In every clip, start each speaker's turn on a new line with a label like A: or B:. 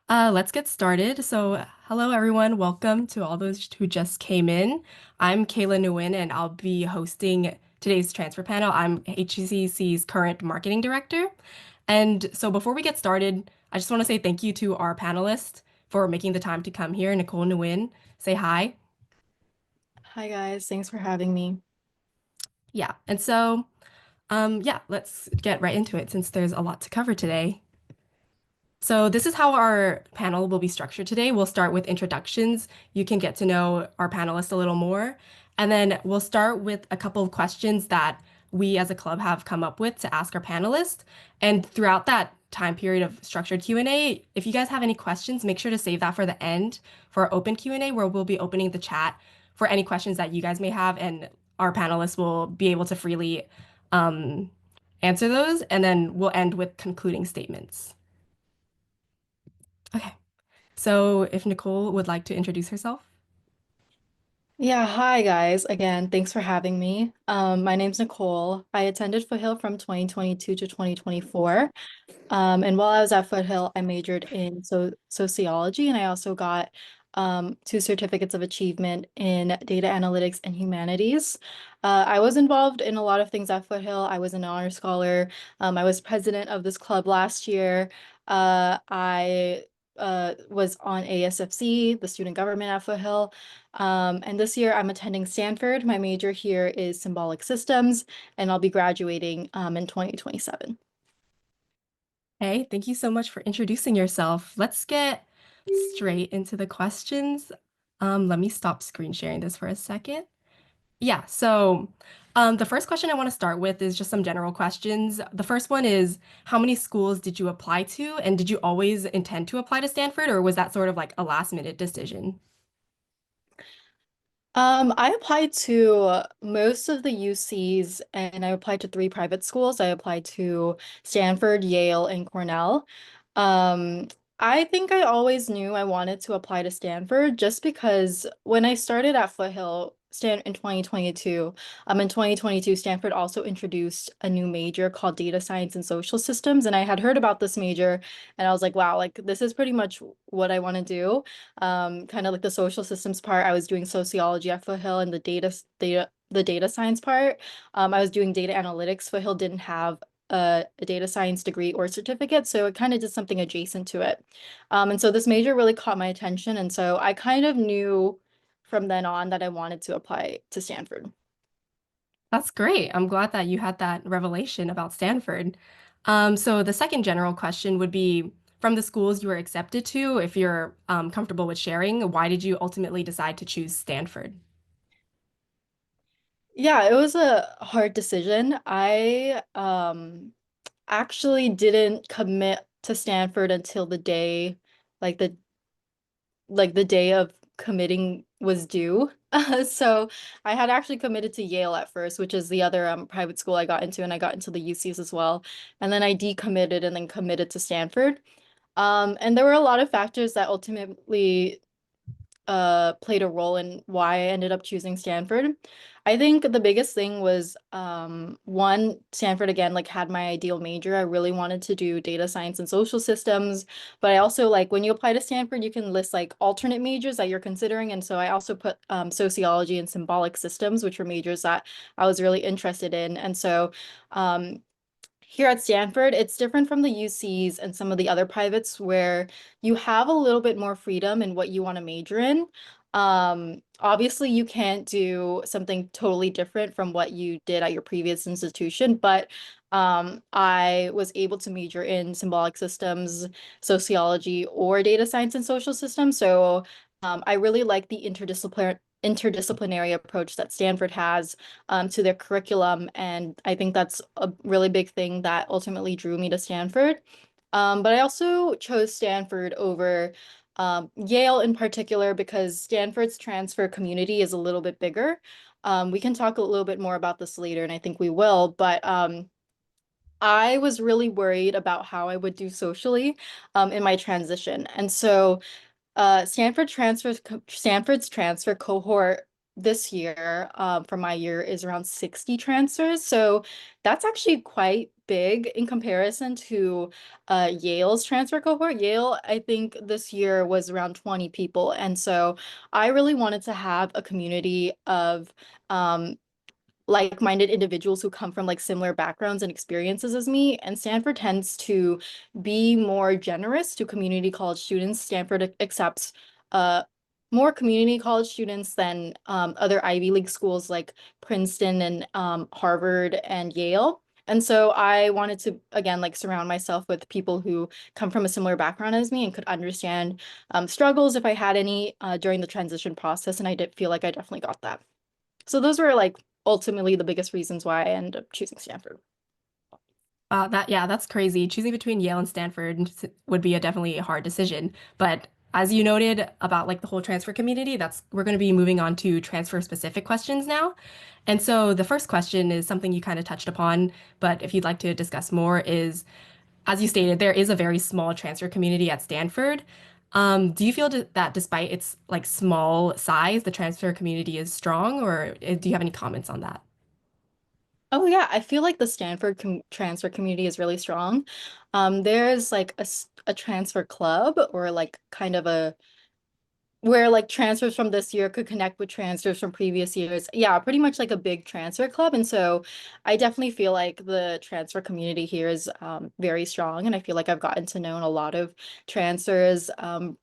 A: Let's get started. So, hello everyone. Welcome to all those who just came in. I'm Kayla Nguyen, and I'll be hosting today's transfer panel. I'm HCC's current marketing director. And so, before we get started, I just want to say thank you to our panelists for making the time to come here. Nicole Nguyen, say hi.
B: Hi guys, thanks for having me.
A: Yeah. And so, let's get right into it since there's a lot to cover today. So this is how our panel will be structured today. We'll start with introductions. You can get to know our panelists a little more. And then we'll start with a couple of questions that we as a club have come up with to ask our panelists. And throughout that time period of structured Q&A, if you guys have any questions, make sure to save that for the end for our open Q&A, where we'll be opening the chat for any questions that you guys may have, and our panelists will be able to freely um, answer those. And then we'll end with concluding statements. Okay. So if Nicole would like to introduce herself.
B: Yeah, hi guys. Again, thanks for having me. My name's Nicole. I attended Foothill from 2022 to 2024. And while I was at Foothill, I majored in sociology, and I also got two certificates of achievement in data analytics and humanities. I was involved in a lot of things at Foothill. I was an honor scholar. I was president of this club last year. I was on ASFC, the student government at Foothill. And this year I'm attending Stanford. My major here is symbolic systems, and I'll be graduating in 2027.
A: Hey, thank you so much for introducing yourself. Let's get straight into the questions. Let me stop screen sharing this for a second. Yeah, so the first question I want to start with is just some general questions. The first one is, how many schools did you apply to, and did you always intend to apply to Stanford, or was that sort of like a last minute decision?
B: I applied to most of the UCs, and I applied to three private schools. I applied to Stanford, Yale, and Cornell. Um, I think I always knew I wanted to apply to Stanford just because when I started at Foothill Stan in 2022, in 2022, Stanford also introduced a new major called data science and social systems. And I had heard about this major, and I was like, wow, like this is pretty much what I want to do. Kind of like the social systems part, I was doing sociology at Foothill, and the data science part, I was doing data analytics. Foothill didn't have a data science degree or certificate, so it kind of did something adjacent to it. And so this major really caught my attention, and so I kind of knew from then on that I wanted to apply to Stanford.
A: That's great. I'm glad that you had that revelation about Stanford. So the second general question would be, from the schools you were accepted to, if you're comfortable with sharing, why did you ultimately decide to choose Stanford?
B: Yeah, it was a hard decision. I actually didn't commit to Stanford until the day, like the day of committing was due. So I had actually committed to Yale at first, which is the other private school I got into, and I got into the UCs as well. And then I decommitted and then committed to Stanford. And there were a lot of factors that ultimately played a role in why I ended up choosing Stanford. I think the biggest thing was one, Stanford again like had my ideal major. I really wanted to do data science and social systems, but I also like when you apply to Stanford, you can list like alternate majors that you're considering. And so I also put sociology and symbolic systems, which were majors that I was really interested in. And so um here at Stanford, it's different from the UCs and some of the other privates where you have a little bit more freedom in what you want to major in. Obviously, you can't do something totally different from what you did at your previous institution, but I was able to major in symbolic systems, sociology, or data science and social systems. So I really like the interdisciplinary approach that Stanford has to their curriculum. And I think that's a really big thing that ultimately drew me to Stanford. But I also chose Stanford over Yale in particular because Stanford's transfer community is a little bit bigger. We can talk a little bit more about this later, and I think we will, but I was really worried about how I would do socially in my transition. And so Stanford's transfer cohort this year, for my year is around 60 transfers. So that's actually quite big in comparison to Yale's transfer cohort. Yale, I think this year was around 20 people. And so I really wanted to have a community of like-minded individuals who come from like similar backgrounds and experiences as me. And Stanford tends to be more generous to community college students. Stanford accepts more community college students than other Ivy League schools like Princeton and Harvard and Yale. And so I wanted to, again, like surround myself with people who come from a similar background as me and could understand struggles if I had any during the transition process. And I did feel like I definitely got that. So those were like ultimately the biggest reasons why I ended up choosing Stanford.
A: Yeah, that's crazy. Choosing between Yale and Stanford would be a definitely a hard decision. But as you noted about like the whole transfer community, that's we're going to be moving on to transfer specific questions now. And so the first question is something you kind of touched upon, but if you'd like to discuss more is, as you stated, there is a very small transfer community at Stanford. Do you feel that despite its like small size, the transfer community is strong, or do you have any comments on that?
B: Oh yeah, I feel like the Stanford transfer community is really strong. There's like a transfer club or like kind of a where like transfers from this year could connect with transfers from previous years. Yeah, pretty much like a big transfer club. And so I definitely feel like the transfer community here is very strong. And I feel like I've gotten to know a lot of transfers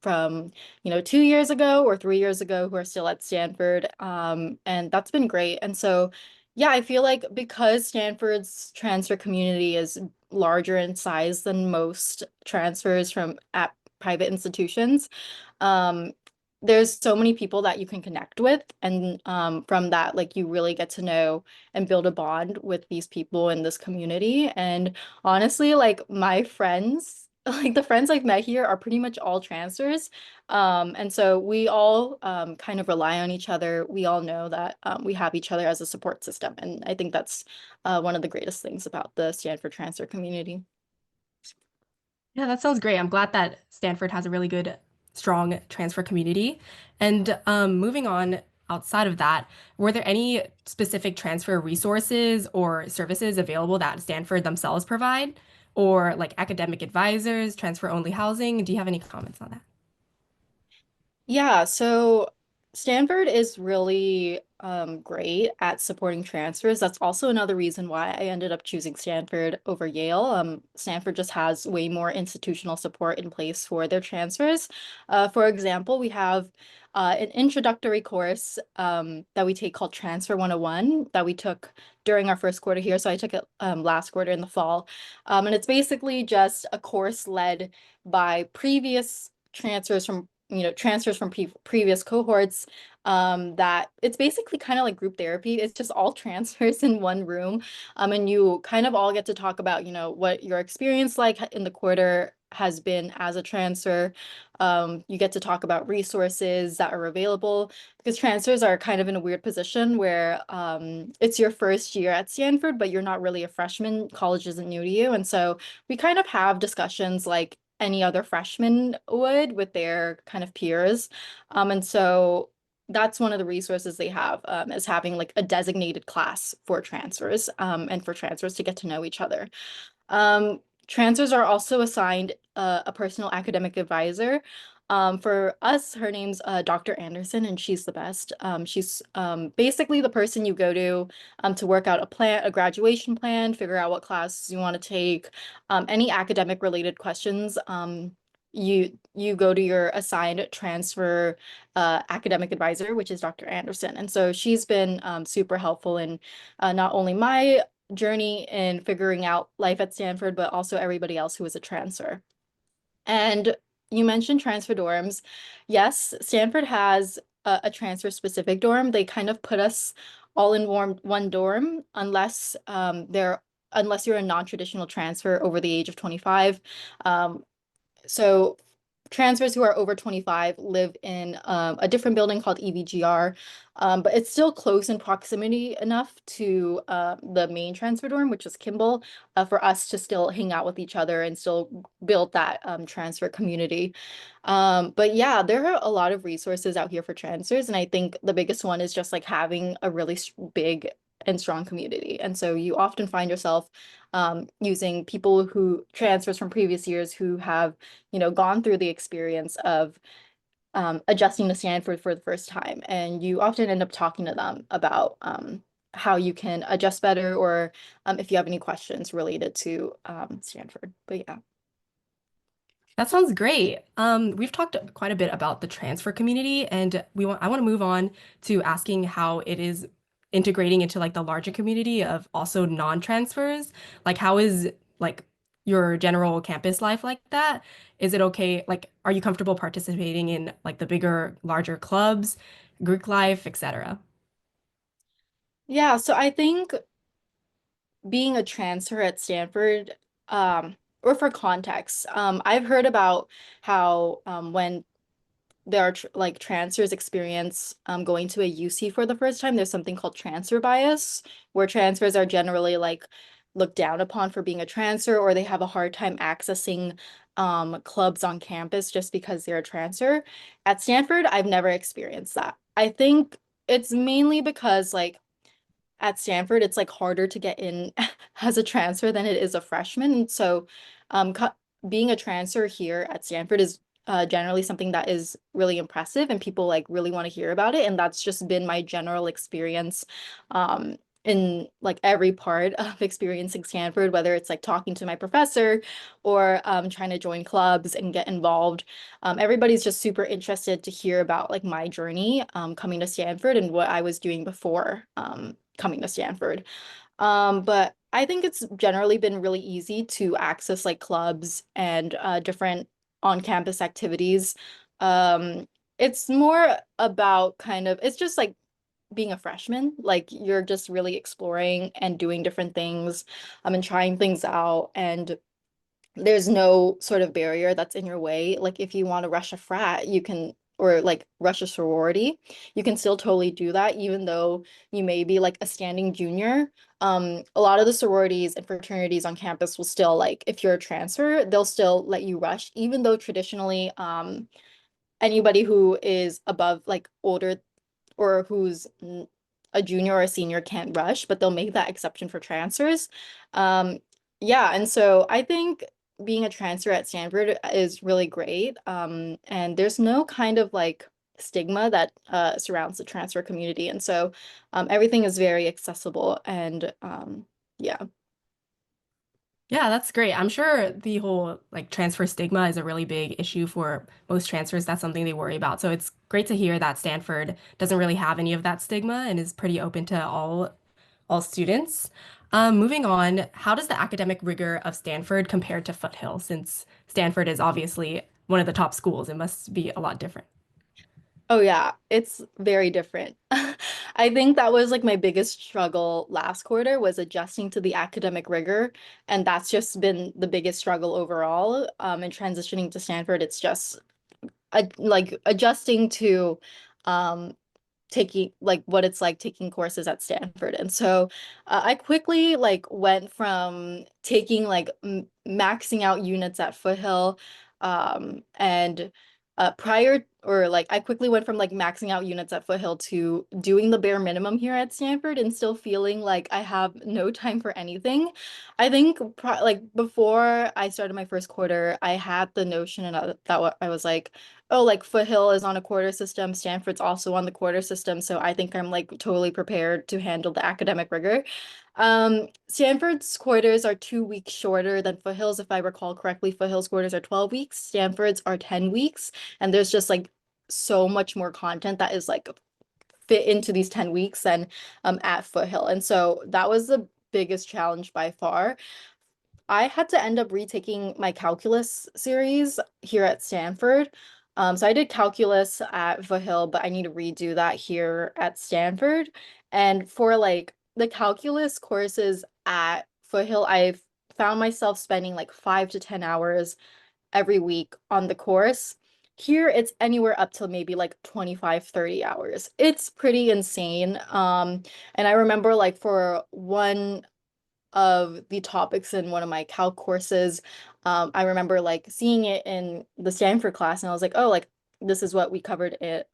B: from, 2 years ago or 3 years ago who are still at Stanford. And that's been great. And so, yeah, I feel like because Stanford's transfer community is larger in size than most transfers from at private institutions, um, there's so many people that you can connect with, and from that like you really get to know and build a bond with these people in this community. And honestly, like my friends like the friends I've met here are pretty much all transfers, and so we all kind of rely on each other. We all know that we have each other as a support system, and I think that's one of the greatest things about the Stanford transfer community.
A: Yeah, that sounds great. I'm glad that Stanford has a really good, strong transfer community. And moving on outside of that, were there any specific transfer resources or services available that Stanford themselves provide, or like academic advisors, transfer only housing? Do you have any comments on that?
B: Yeah, so Stanford is really great at supporting transfers. That's also another reason why I ended up choosing Stanford over Yale. Stanford just has way more institutional support in place for their transfers. For example, we have an introductory course that we take called Transfer 101 that we took during our first quarter here. So I took it last quarter in the fall. And it's basically just a course led by previous transfers from previous cohorts, that it's basically kind of like group therapy. It's just all transfers in one room, and you kind of all get to talk about what your experience like in the quarter has been as a transfer. You get to talk about resources that are available because transfers are kind of in a weird position where it's your first year at Stanford, but you're not really a freshman. College isn't new to you, and so we kind of have discussions like any other freshman would with their kind of peers. And so that's one of the resources they have, is having like a designated class for transfers, and for transfers to get to know each other. Transfers are also assigned a personal academic advisor. For us, her name's Dr. Anderson, and she's the best. She's basically the person you go to work out a graduation plan, figure out what classes you want to take, any academic related questions. You go to your assigned transfer academic advisor, which is Dr. Anderson. And so she's been super helpful in not only my journey in figuring out life at Stanford, but also everybody else who was a transfer. And you mentioned transfer dorms. Yes, Stanford has a transfer specific dorm. They kind of put us all in one dorm unless you're a non-traditional transfer over the age of 25. So transfers who are over 25 live in a different building called EVGR, but it's still close in proximity enough to the main transfer dorm, which is Kimball, for us to still hang out with each other and still build that transfer community. But yeah, there are a lot of resources out here for transfers, and I think the biggest one is just like having a really big and strong community. And so you often find yourself using people who transfers from previous years who have, gone through the experience of adjusting to Stanford for the first time. And you often end up talking to them about how you can adjust better or if you have any questions related to Stanford. But yeah.
A: That sounds great. We've talked quite a bit about the transfer community, and I want to move on to asking how it is integrating into like the larger community of also non-transfers. Like, how is like your general campus life like that? Is it okay? Like, are you comfortable participating in like the bigger, larger clubs, Greek life, etc.?
B: Yeah, so I think being a transfer at Stanford, or for context, I've heard about how when there are tr like transfers experience going to a UC for the first time, there's something called transfer bias, where transfers are generally like looked down upon for being a transfer, or they have a hard time accessing clubs on campus just because they're a transfer. At Stanford, I've never experienced that. I think it's mainly because like at Stanford, it's like harder to get in as a transfer than it is a freshman. And so, being a transfer here at Stanford is generally something that is really impressive, and people like really want to hear about it. And that's just been my general experience, in like every part of experiencing Stanford, whether it's like talking to my professor or trying to join clubs and get involved. Everybody's just super interested to hear about like my journey coming to Stanford and what I was doing before. Coming to Stanford. But I think it's generally been really easy to access like clubs and different on-campus activities. Um, it's more about it's just like being a freshman, like you're just really exploring and doing different things, and trying things out. And there's no sort of barrier that's in your way. Like if you want to rush a frat, you can, or like rush a sorority, you can still totally do that, even though you may be like a standing junior. A lot of the sororities and fraternities on campus will still like, if you're a transfer, they'll still let you rush, even though traditionally, anybody who is above like older or who's a junior or a senior can't rush, but they'll make that exception for transfers. Um, yeah, and so I think being a transfer at Stanford is really great. And there's no kind of like stigma that surrounds the transfer community. And so everything is very accessible and yeah.
A: Yeah, that's great. I'm sure the whole like transfer stigma is a really big issue for most transfers. That's something they worry about. So it's great to hear that Stanford doesn't really have any of that stigma and is pretty open to all students. Moving on, how does the academic rigor of Stanford compare to Foothill? Since Stanford is obviously one of the top schools, it must be a lot different.
B: Oh yeah, it's very different. I think that was like my biggest struggle last quarter was adjusting to the academic rigor, and that's just been the biggest struggle overall. In transitioning to Stanford, it's just like adjusting to um taking like what it's like taking courses at Stanford. And so I quickly like went from taking like maxing out units at Foothill and prior or like I quickly went from like maxing out units at Foothill to doing the bare minimum here at Stanford and still feeling like I have no time for anything. I think like before I started my first quarter, I had the notion and I was like, oh, like Foothill is on a quarter system, Stanford's also on the quarter system, so I think I'm like totally prepared to handle the academic rigor. Stanford's quarters are 2 weeks shorter than Foothill's, if I recall correctly. Foothill's quarters are 12 weeks, Stanford's are 10 weeks, and there's just like so much more content that is like fit into these 10 weeks than at Foothill. And so that was the biggest challenge by far. I had to end up retaking my calculus series here at Stanford. So I did calculus at Foothill, but I need to redo that here at Stanford. And for like the calculus courses at Foothill, I've found myself spending like 5 to 10 hours every week on the course. Here, it's anywhere up to maybe like 25, 30 hours. It's pretty insane. And I remember like for one of the topics in one of my calc courses. I remember like seeing it in the Stanford class and I was like, oh, like this is what we covered at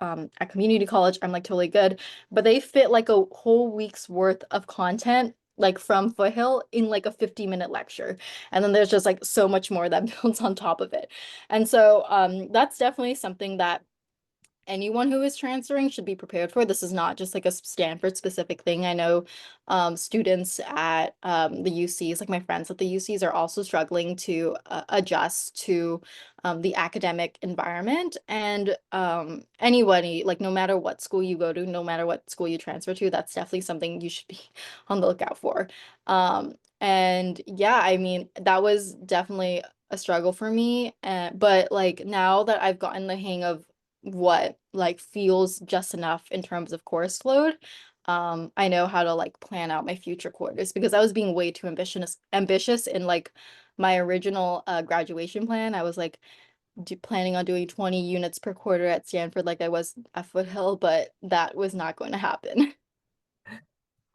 B: community college. I'm like totally good. But they fit like a whole week's worth of content like from Foothill in like a 50-minute lecture. And then there's just like so much more that builds on top of it. And so that's definitely something that anyone who is transferring should be prepared for. This is not just like a Stanford specific thing. I know students at the UCs, like my friends at the UCs, are also struggling to adjust to the academic environment. And anybody, like no matter what school you go to, no matter what school you transfer to, that's definitely something you should be on the lookout for. And yeah, I mean, that was definitely a struggle for me. But like now that I've gotten the hang of what like feels just enough in terms of course load. I know how to like plan out my future quarters because I was being way too ambitious in like my original graduation plan. I was like planning on doing 20 units per quarter at Stanford like I was at Foothill, but that was not going to happen.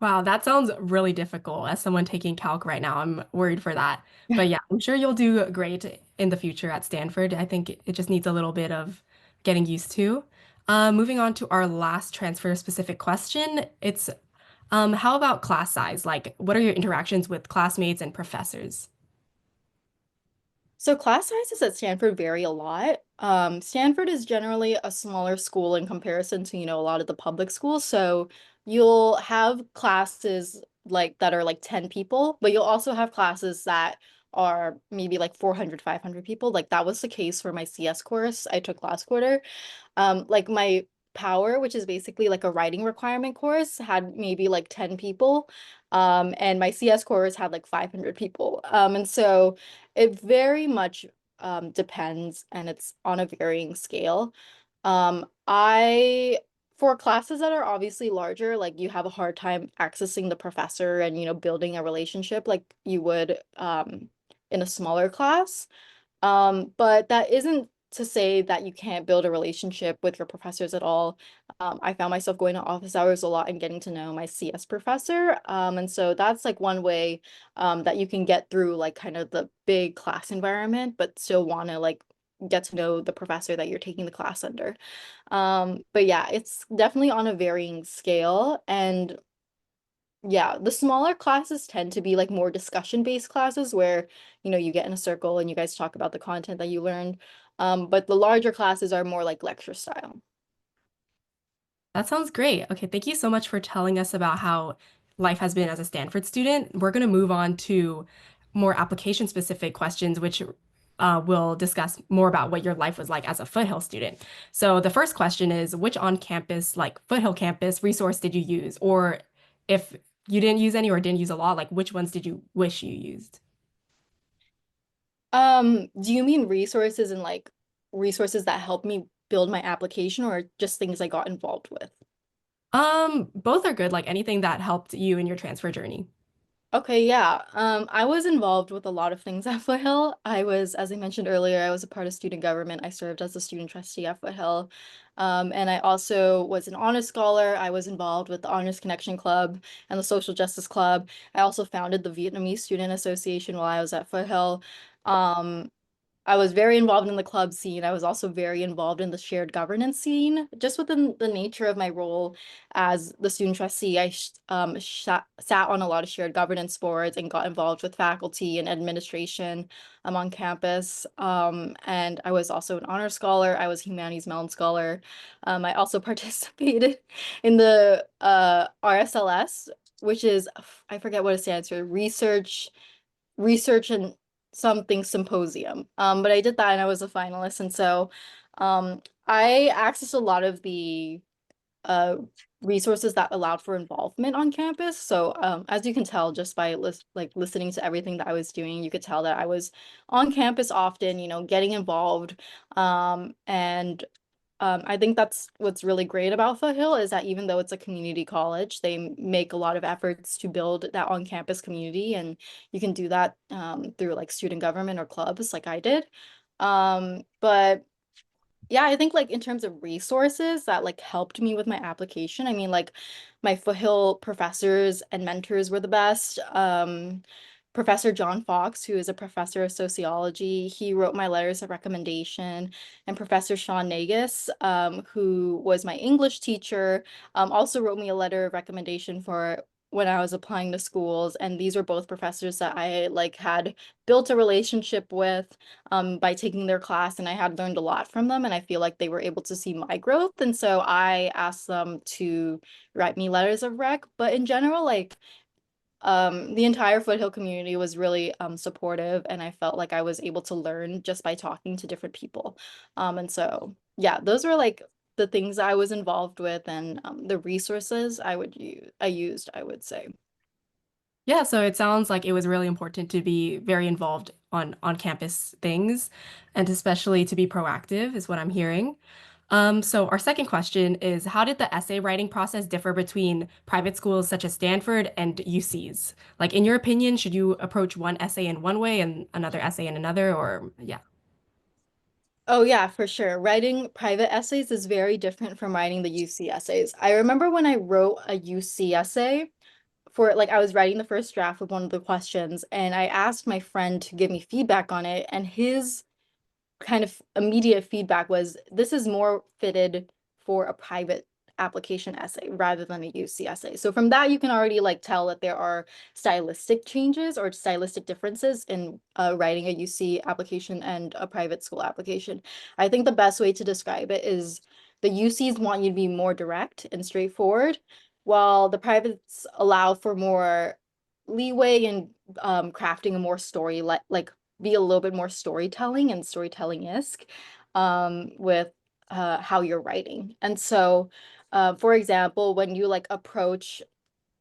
A: Wow, that sounds really difficult. As someone taking calc right now, I'm worried for that. But yeah, I'm sure you'll do great in the future at Stanford. I think it just needs a little bit of getting used to. Moving on to our last transfer specific question. It's how about class size? Like, what are your interactions with classmates and professors?
B: So class sizes at Stanford vary a lot. Stanford is generally a smaller school in comparison to, a lot of the public schools. So you'll have classes like that are like 10 people, but you'll also have classes that are maybe like 400, 500 people. Like that was the case for my CS course I took last quarter. Like my power, which is basically like a writing requirement course, had maybe like 10 people. And my CS course had like 500 people. And so it very much depends and it's on a varying scale. I for classes that are obviously larger, like you have a hard time accessing the professor and building a relationship like you would in a smaller class. But that isn't to say that you can't build a relationship with your professors at all. I found myself going to office hours a lot and getting to know my CS professor. And so that's like one way that you can get through like kind of the big class environment, but still want to like get to know the professor that you're taking the class under. But yeah, it's definitely on a varying scale. And yeah, the smaller classes tend to be like more discussion-based classes where, you get in a circle and you guys talk about the content that you learned. But the larger classes are more like lecture style.
A: That sounds great. Okay, thank you so much for telling us about how life has been as a Stanford student. We're going to move on to more application specific questions, which will discuss more about what your life was like as a Foothill student. So the first question is, which on-campus, like Foothill campus, resource did you use? Or if you didn't use any or didn't use a lot, like which ones did you wish you used?
B: Do you mean resources and like resources that helped me build my application or just things I got involved with?
A: Both are good, like anything that helped you in your transfer journey.
B: Okay, yeah. I was involved with a lot of things at Foothill. As I mentioned earlier, I was a part of student government. I served as a student trustee at Foothill. And I also was an honors scholar. I was involved with the Honors Connection Club and the Social Justice Club. I also founded the Vietnamese Student Association while I was at Foothill. Um, I was very involved in the club scene. I was also very involved in the shared governance scene. Just within the nature of my role as the student trustee, sat on a lot of shared governance boards and got involved with faculty and administration on campus. And I was also an honor scholar. I was Humanities Mellon Scholar. I also participated in the RSLS, which is, I forget what it stands for, research and something symposium. But I did that and I was a finalist. And so I accessed a lot of the uh, resources that allowed for involvement on campus. So as you can tell just by listening to everything that I was doing, you could tell that I was on campus often, getting involved. And I think that's what's really great about Foothill is that even though it's a community college, they make a lot of efforts to build that on-campus community, and you can do that through like student government or clubs like I did. But yeah, I think like in terms of resources that like helped me with my application, I mean like my Foothill professors and mentors were the best. Professor John Fox, who is a professor of sociology, he wrote my letters of recommendation, and Professor Sean Nagus, who was my English teacher, also wrote me a letter of recommendation for when I was applying to schools. And these were both professors that I like had built a relationship with by taking their class, and I had learned a lot from them, and I feel like they were able to see my growth. And so I asked them to write me letters of rec. But in general, like the entire Foothill community was really supportive, and I felt like I was able to learn just by talking to different people. And so, yeah, those were like the things I was involved with, and the resources I used, I would say.
A: Yeah, so it sounds like it was really important to be very involved on campus things, and especially to be proactive is what I'm hearing. So our second question is, how did the essay writing process differ between private schools such as Stanford and UCs? Like, in your opinion, should you approach one essay in one way and another essay in another, or yeah?
B: Oh yeah, for sure. Writing private essays is very different from writing the UC essays. I remember when I wrote a UC essay for like I was writing the first draft of one of the questions, and I asked my friend to give me feedback on it, and his kind of immediate feedback was this is more fitted for a private application essay rather than a UC essay. So from that, you can already like tell that there are stylistic changes or stylistic differences in writing a UC application and a private school application. I think the best way to describe it is the UCs want you to be more direct and straightforward, while the privates allow for more leeway in crafting a more story like be a little bit more storytelling and storytelling-esque with how you're writing. And so, for example, when you like approach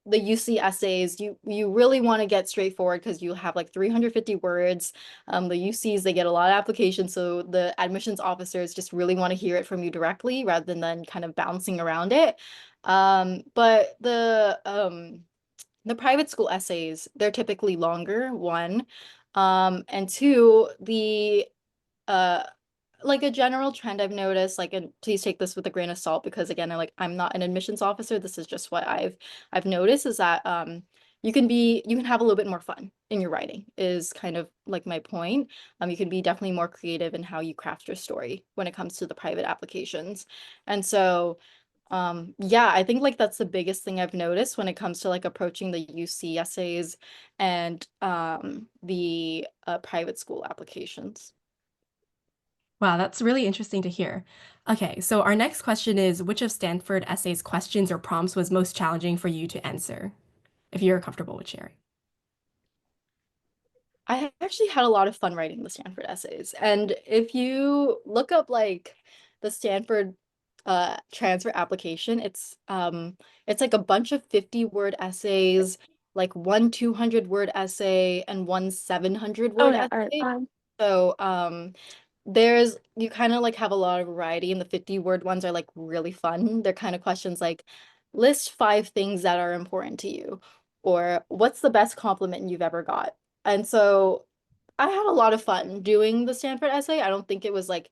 B: the UC essays, you really want to get straightforward because you have like 350 words. The UCs, they get a lot of applications, so the admissions officers just really want to hear it from you directly rather than then kind of bouncing around it. But the private school essays, they're typically longer, one. And two, the uh like a general trend I've noticed, like, and please take this with a grain of salt because again, I'm not an admissions officer. This is just what I've noticed is that you can have a little bit more fun in your writing is kind of like my point. You can be definitely more creative in how you craft your story when it comes to the private applications. And so yeah, I think like that's the biggest thing I've noticed when it comes to like approaching the UC essays and the private school applications.
A: Wow, that's really interesting to hear. Okay, so our next question is, which of Stanford essays questions or prompts was most challenging for you to answer, if you're comfortable with sharing?
B: I actually had a lot of fun writing the Stanford essays. And if you look up like the Stanford transfer application, it's like a bunch of 50-word essays, like one 200-word essay and one 700-word essay. So there's you kind of like have a lot of variety, and the 50-word ones are like really fun. They're kind of questions like list 5 things that are important to you, or what's the best compliment you've ever got. And so I had a lot of fun doing the Stanford essay. I don't think it was like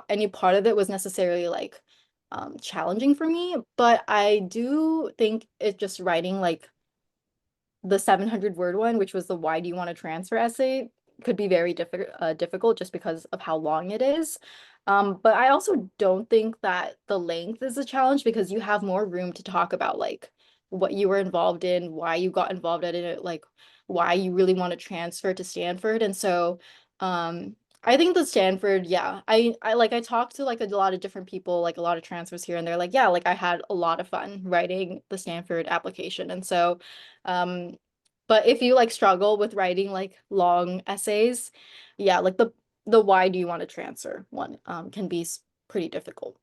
B: any part of it was necessarily like challenging for me, but I do think it's just writing like the 700-word one, which was the why do you want to transfer essay, could be very difficult just because of how long it is. But I also don't think that the length is a challenge because you have more room to talk about like what you were involved in, why you got involved in it, like why you really want to transfer to Stanford. And so I think the Stanford, yeah, I talked to like a lot of different people, like a lot of transfers here, and they're like, yeah, like I had a lot of fun writing the Stanford application. And so um but if you like struggle with writing like long essays, yeah, like the why do you want to transfer one can be pretty difficult.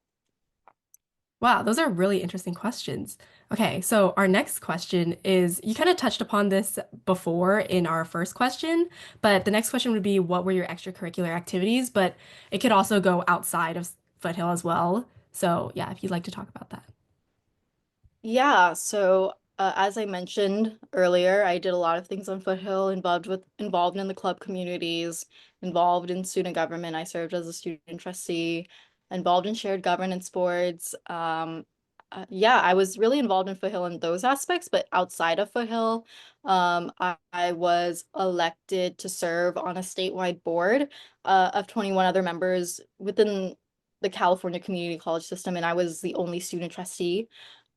A: Wow, those are really interesting questions. Okay, so our next question is, you kind of touched upon this before in our first question, but the next question would be, what were your extracurricular activities? But it could also go outside of Foothill as well. So yeah, if you'd like to talk about that.
B: Yeah, so as I mentioned earlier, I did a lot of things on Foothill, involved in the club communities, involved in student government. I served as a student trustee, involved in shared governance boards. yeah, I was really involved in Foothill in those aspects, but outside of Foothill, I was elected to serve on a statewide board of 21 other members within the California community college system, and I was the only student trustee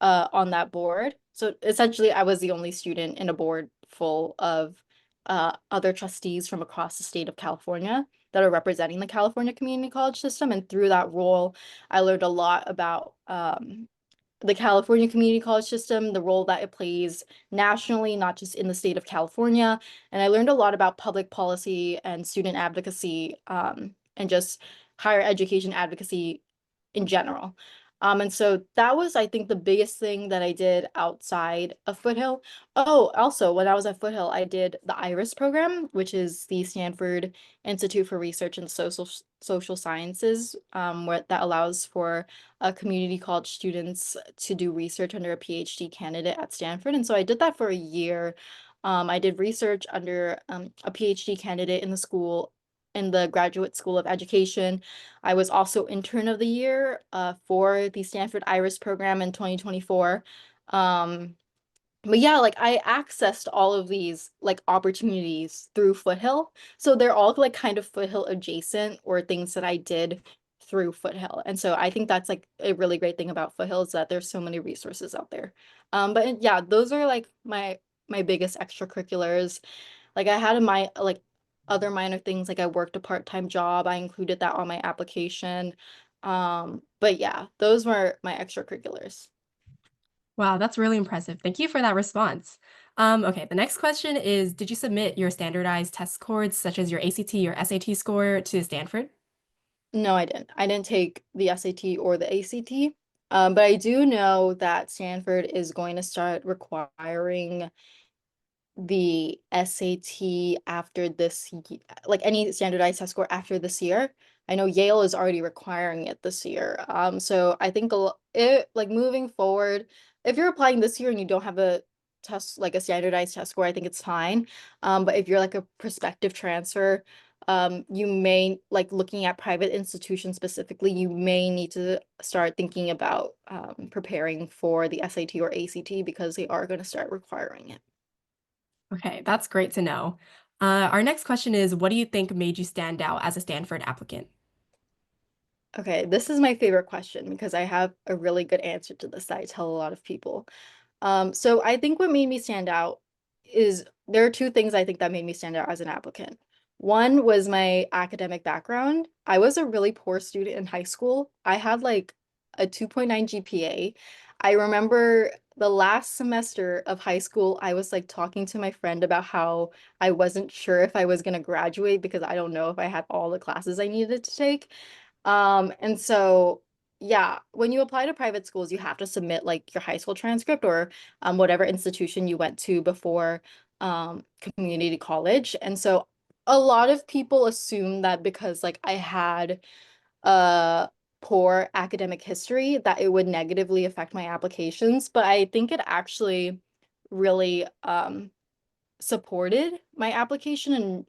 B: on that board. So essentially, I was the only student in a board full of other trustees from across the state of California that are representing the California community college system. And through that role, I learned a lot about the California community college system, the role that it plays nationally, not just in the state of California. And I learned a lot about public policy and student advocacy, and just higher education advocacy in general. And so that was, I think, the biggest thing that I did outside of Foothill. Oh, also, when I was at Foothill, I did the IRIS program, which is the Stanford Institute for Research in Social Sciences, where that allows for community college students to do research under a PhD candidate at Stanford. And so I did that for a year. I did research under a PhD candidate in the school, in the Graduate School of Education. I was also intern of the year for the Stanford IRIS program in 2024. But yeah, like I accessed all of these like opportunities through Foothill. So they're all like kind of Foothill adjacent or things that I did through Foothill. And so I think that's like a really great thing about Foothill is that there's so many resources out there. But yeah, those are like my biggest extracurriculars. Like I had my like other minor things, like I worked a part-time job. I included that on my application. But yeah, those were my extracurriculars.
A: Wow, that's really impressive. Thank you for that response. Okay, the next question is, did you submit your standardized test scores, such as your ACT or SAT score, to Stanford?
B: No, I didn't. I didn't take the SAT or the ACT. But I do know that Stanford is going to start requiring the SAT after this, like any standardized test score after this year. I know Yale is already requiring it this year. So I think it like moving forward, if you're applying this year and you don't have a test like a standardized test score, I think it's fine. But if you're like a prospective transfer, you may like looking at private institutions specifically, you may need to start thinking about preparing for the SAT or ACT because they are going to start requiring it.
A: Okay, that's great to know. Our next question is, what do you think made you stand out as a Stanford applicant?
B: Okay, this is my favorite question because I have a really good answer to this that I tell a lot of people. So I think what made me stand out is there are two things I think that made me stand out as an applicant. One was my academic background. I was a really poor student in high school. I had like a 2.9 GPA. I remember the last semester of high school, I was like talking to my friend about how I wasn't sure if I was going to graduate because I don't know if I had all the classes I needed to take. And so yeah, when you apply to private schools, you have to submit like your high school transcript or whatever institution you went to before community college. And so a lot of people assume that because like I had a poor academic history that it would negatively affect my applications, but I think it actually really supported my application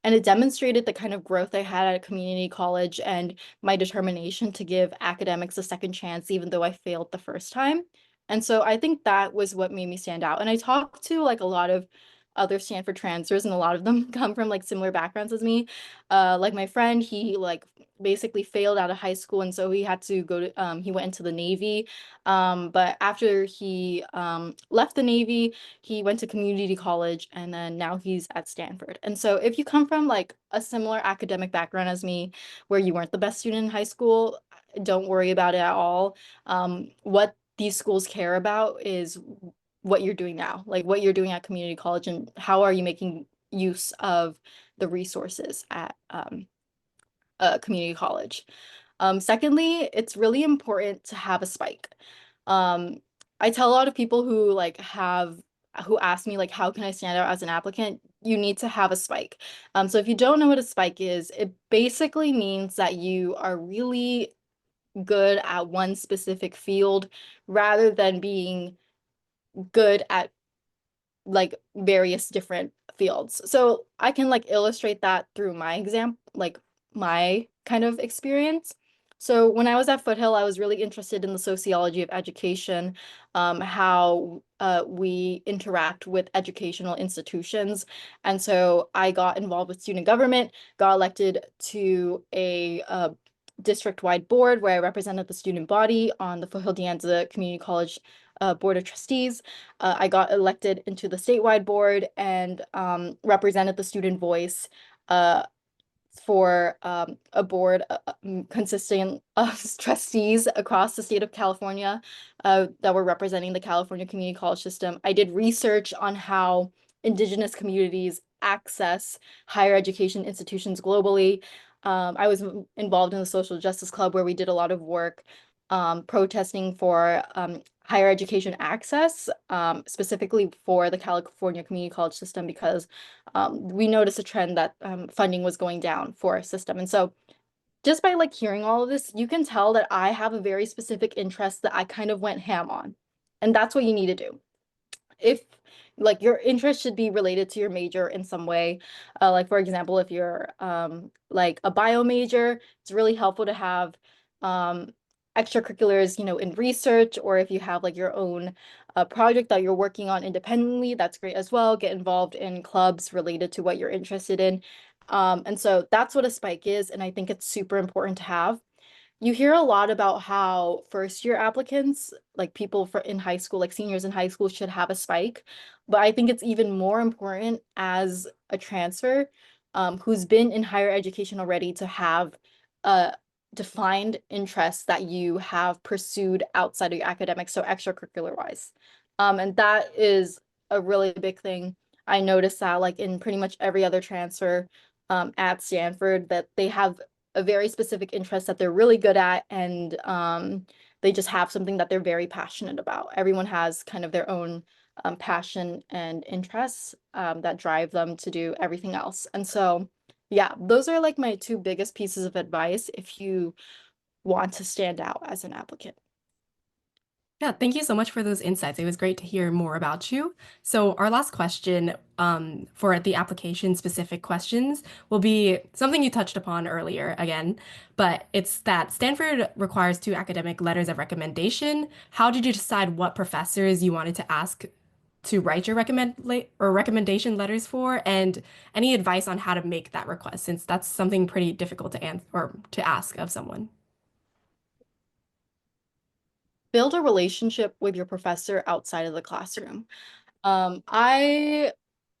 B: and it demonstrated the kind of growth I had at a community college and my determination to give academics a second chance, even though I failed the first time. And so I think that was what made me stand out. And I talked to like a lot of other Stanford transfers, and a lot of them come from like similar backgrounds as me. Like my friend, he like basically failed out of high school, and so he had to go to he went into the Navy. But after he left the Navy, he went to community college and then now he's at Stanford. And so if you come from like a similar academic background as me, where you weren't the best student in high school, don't worry about it at all. What these schools care about is what you're doing now, like what you're doing at community college and how are you making use of the resources at community college. Secondly, it's really important to have a spike. Um, I tell a lot of people who who ask me like how can I stand out as an applicant? You need to have a spike. So if you don't know what a spike is, it basically means that you are really good at one specific field rather than being good at like various different fields. So I can like illustrate that through my example, like my kind of experience. So when I was at Foothill, I was really interested in the sociology of education, how we interact with educational institutions. And so I got involved with student government, got elected to a district-wide board where I represented the student body on the Foothill Community College Board of Trustees. I got elected into the statewide board and represented the student voice uh, for a board consisting of trustees across the state of California that were representing the California Community College system. I did research on how Indigenous communities access higher education institutions globally. I was involved in the Social Justice Club where we did a lot of work protesting for higher education access, specifically for the California Community College system, because we noticed a trend that funding was going down for our system. And so just by like hearing all of this, you can tell that I have a very specific interest that I kind of went ham on. And that's what you need to do. If like your interest should be related to your major in some way. Like for example, if you're like a bio major, it's really helpful to have um extracurriculars, in research, or if you have like your own project that you're working on independently, that's great as well. Get involved in clubs related to what you're interested in. And so that's what a spike is, and I think it's super important to have. You hear a lot about how first year applicants, like people for in high school, like seniors in high school, should have a spike. But I think it's even more important as a transfer who's been in higher education already to have a defined interest that you have pursued outside of your academics, so extracurricular wise. And that is a really big thing. I noticed that like in pretty much every other transfer at Stanford that they have a very specific interest that they're really good at, and they just have something that they're very passionate about. Everyone has kind of their own passion and interests that drive them to do everything else. And so, yeah, those are like my two biggest pieces of advice if you want to stand out as an applicant.
A: Yeah, thank you so much for those insights. It was great to hear more about you. So our last question for the application specific questions will be something you touched upon earlier again, but it's that Stanford requires two academic letters of recommendation. How did you decide what professors you wanted to ask to write your recommendation letters for, and any advice on how to make that request, since that's something pretty difficult to answer or to ask of someone?
B: Build a relationship with your professor outside of the classroom. I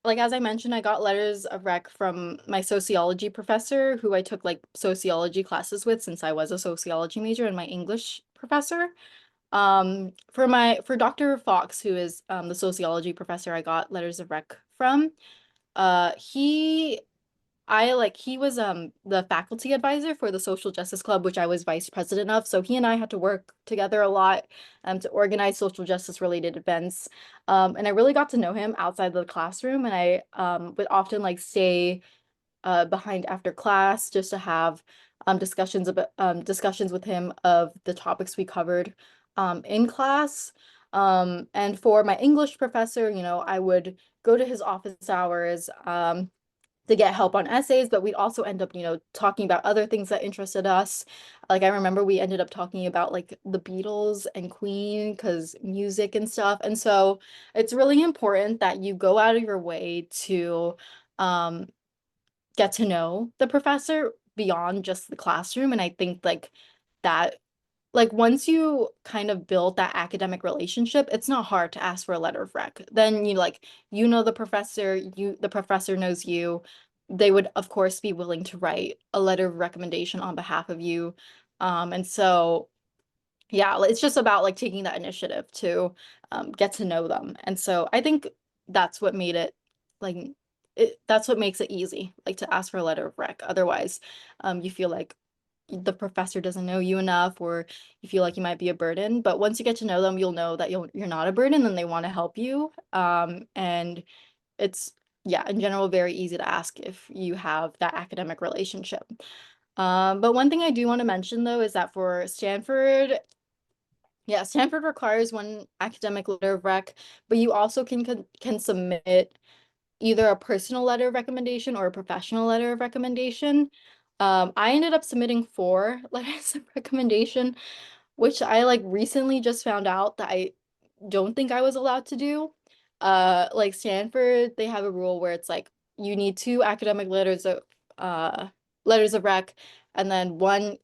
B: like as I mentioned, I got letters of rec from my sociology professor who I took like sociology classes with since I was a sociology major, and my English professor. For Dr. Fox, who is the sociology professor I got letters of rec from, he he was the faculty advisor for the Social Justice Club, which I was vice president of. So he and I had to work together a lot to organize social justice related events. And I really got to know him outside the classroom, and I would often like stay behind after class just to have discussions with him of the topics we covered in class. And for my English professor, I would go to his office hours to get help on essays, but we'd also end up, talking about other things that interested us. Like I remember we ended up talking about like the Beatles and Queen because music and stuff. And so it's really important that you go out of your way to um get to know the professor beyond just the classroom. And I think like that like once you kind of build that academic relationship, it's not hard to ask for a letter of rec. Then you know the professor, the professor knows you. They would of course be willing to write a letter of recommendation on behalf of you. And so yeah, it's just about like taking that initiative to get to know them. And so I think that's what made it like that's what makes it easy, like to ask for a letter of rec. Otherwise, you feel like the professor doesn't know you enough, or you feel like you might be a burden. But once you get to know them, you'll know that you're not a burden and they want to help you. And it's, yeah, in general, very easy to ask if you have that academic relationship. But one thing I do want to mention though is that for Stanford, yeah, Stanford requires one academic letter of rec, but you also can submit either a personal letter of recommendation or a professional letter of recommendation. I ended up submitting 4 letters of recommendation, which I like recently just found out that I don't think I was allowed to do. Like Stanford, they have a rule where it's like you need 2 academic letters of rec, and then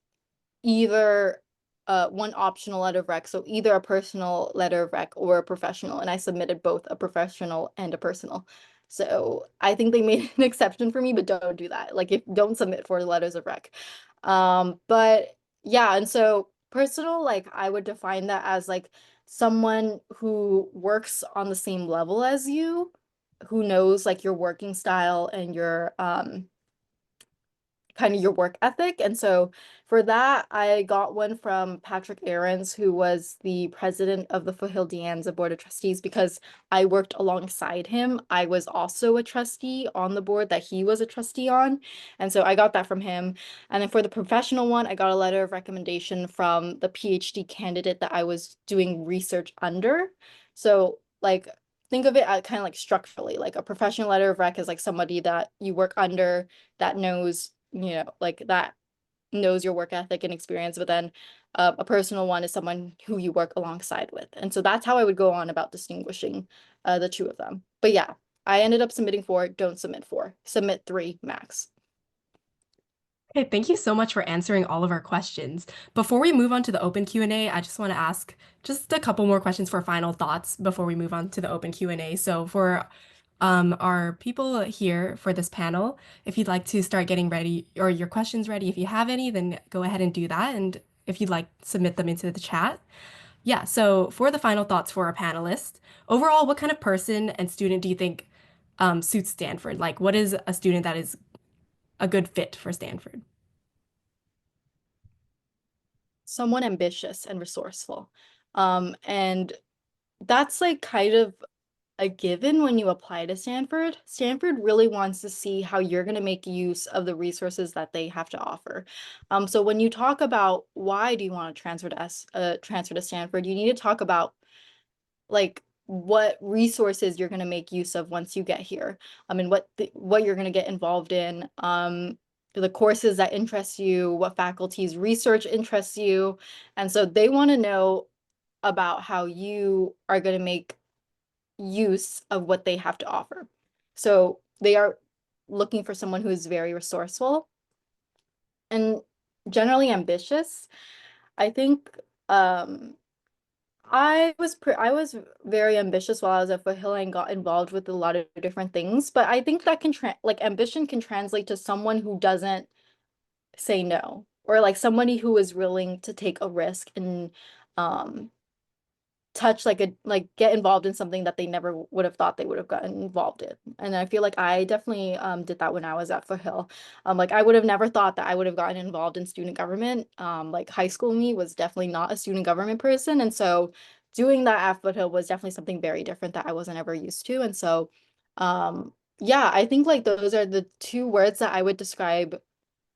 B: either one optional letter of rec, so either a personal letter of rec or a professional, and I submitted both a professional and a personal. So I think they made an exception for me, but don't do that. Like if don't submit 4 letters of rec. But yeah, and so personal, like I would define that as like someone who works on the same level as you, who knows like your working style and your kind of your work ethic. And so for that, I got one from Patrick Aarons, who was the president of the Foothill Board of Trustees, because I worked alongside him. I was also a trustee on the board that he was a trustee on. And so I got that from him. And then for the professional one, I got a letter of recommendation from the PhD candidate that I was doing research under. So like think of it kind of like structurally, like a professional letter of rec is like somebody that you work under that knows like that knows your work ethic and experience, but then a personal one is someone who you work alongside with. And so that's how I would go on about distinguishing the 2 of them. But yeah, I ended up submitting 4, don't submit 4, submit 3 max.
A: Okay, thank you so much for answering all of our questions. Before we move on to the open Q&A, I just want to ask just a couple more questions for final thoughts before we move on to the open Q&A. So for our people here for this panel, if you'd like to start getting ready or your questions ready, if you have any, then go ahead and do that. And if you'd like, submit them into the chat. Yeah, so for the final thoughts for our panelists, overall, what kind of person and student do you think suits Stanford? Like, what is a student that is a good fit for Stanford?
B: Someone ambitious and resourceful. And that's like kind of a given when you apply to Stanford. Stanford really wants to see how you're going to make use of the resources that they have to offer. So when you talk about why do you want to transfer to Stanford, you need to talk about like what resources you're going to make use of once you get here. I mean, what you're going to get involved in, the courses that interest you, what faculty's research interests you. And so they want to know about how you are going to make use of what they have to offer. So they are looking for someone who is very resourceful and generally ambitious. I think I was very ambitious while I was at Foothill and got involved with a lot of different things, but I think that like ambition can translate to someone who doesn't say no, or like somebody who is willing to take a risk and um touch like get involved in something that they never would have thought they would have gotten involved in. And I feel like I definitely did that when I was at Foothill. Like I would have never thought that I would have gotten involved in student government. Like high school me was definitely not a student government person. And so doing that at Foothill was definitely something very different that I wasn't ever used to. And so yeah, I think like those are the 2 words that I would describe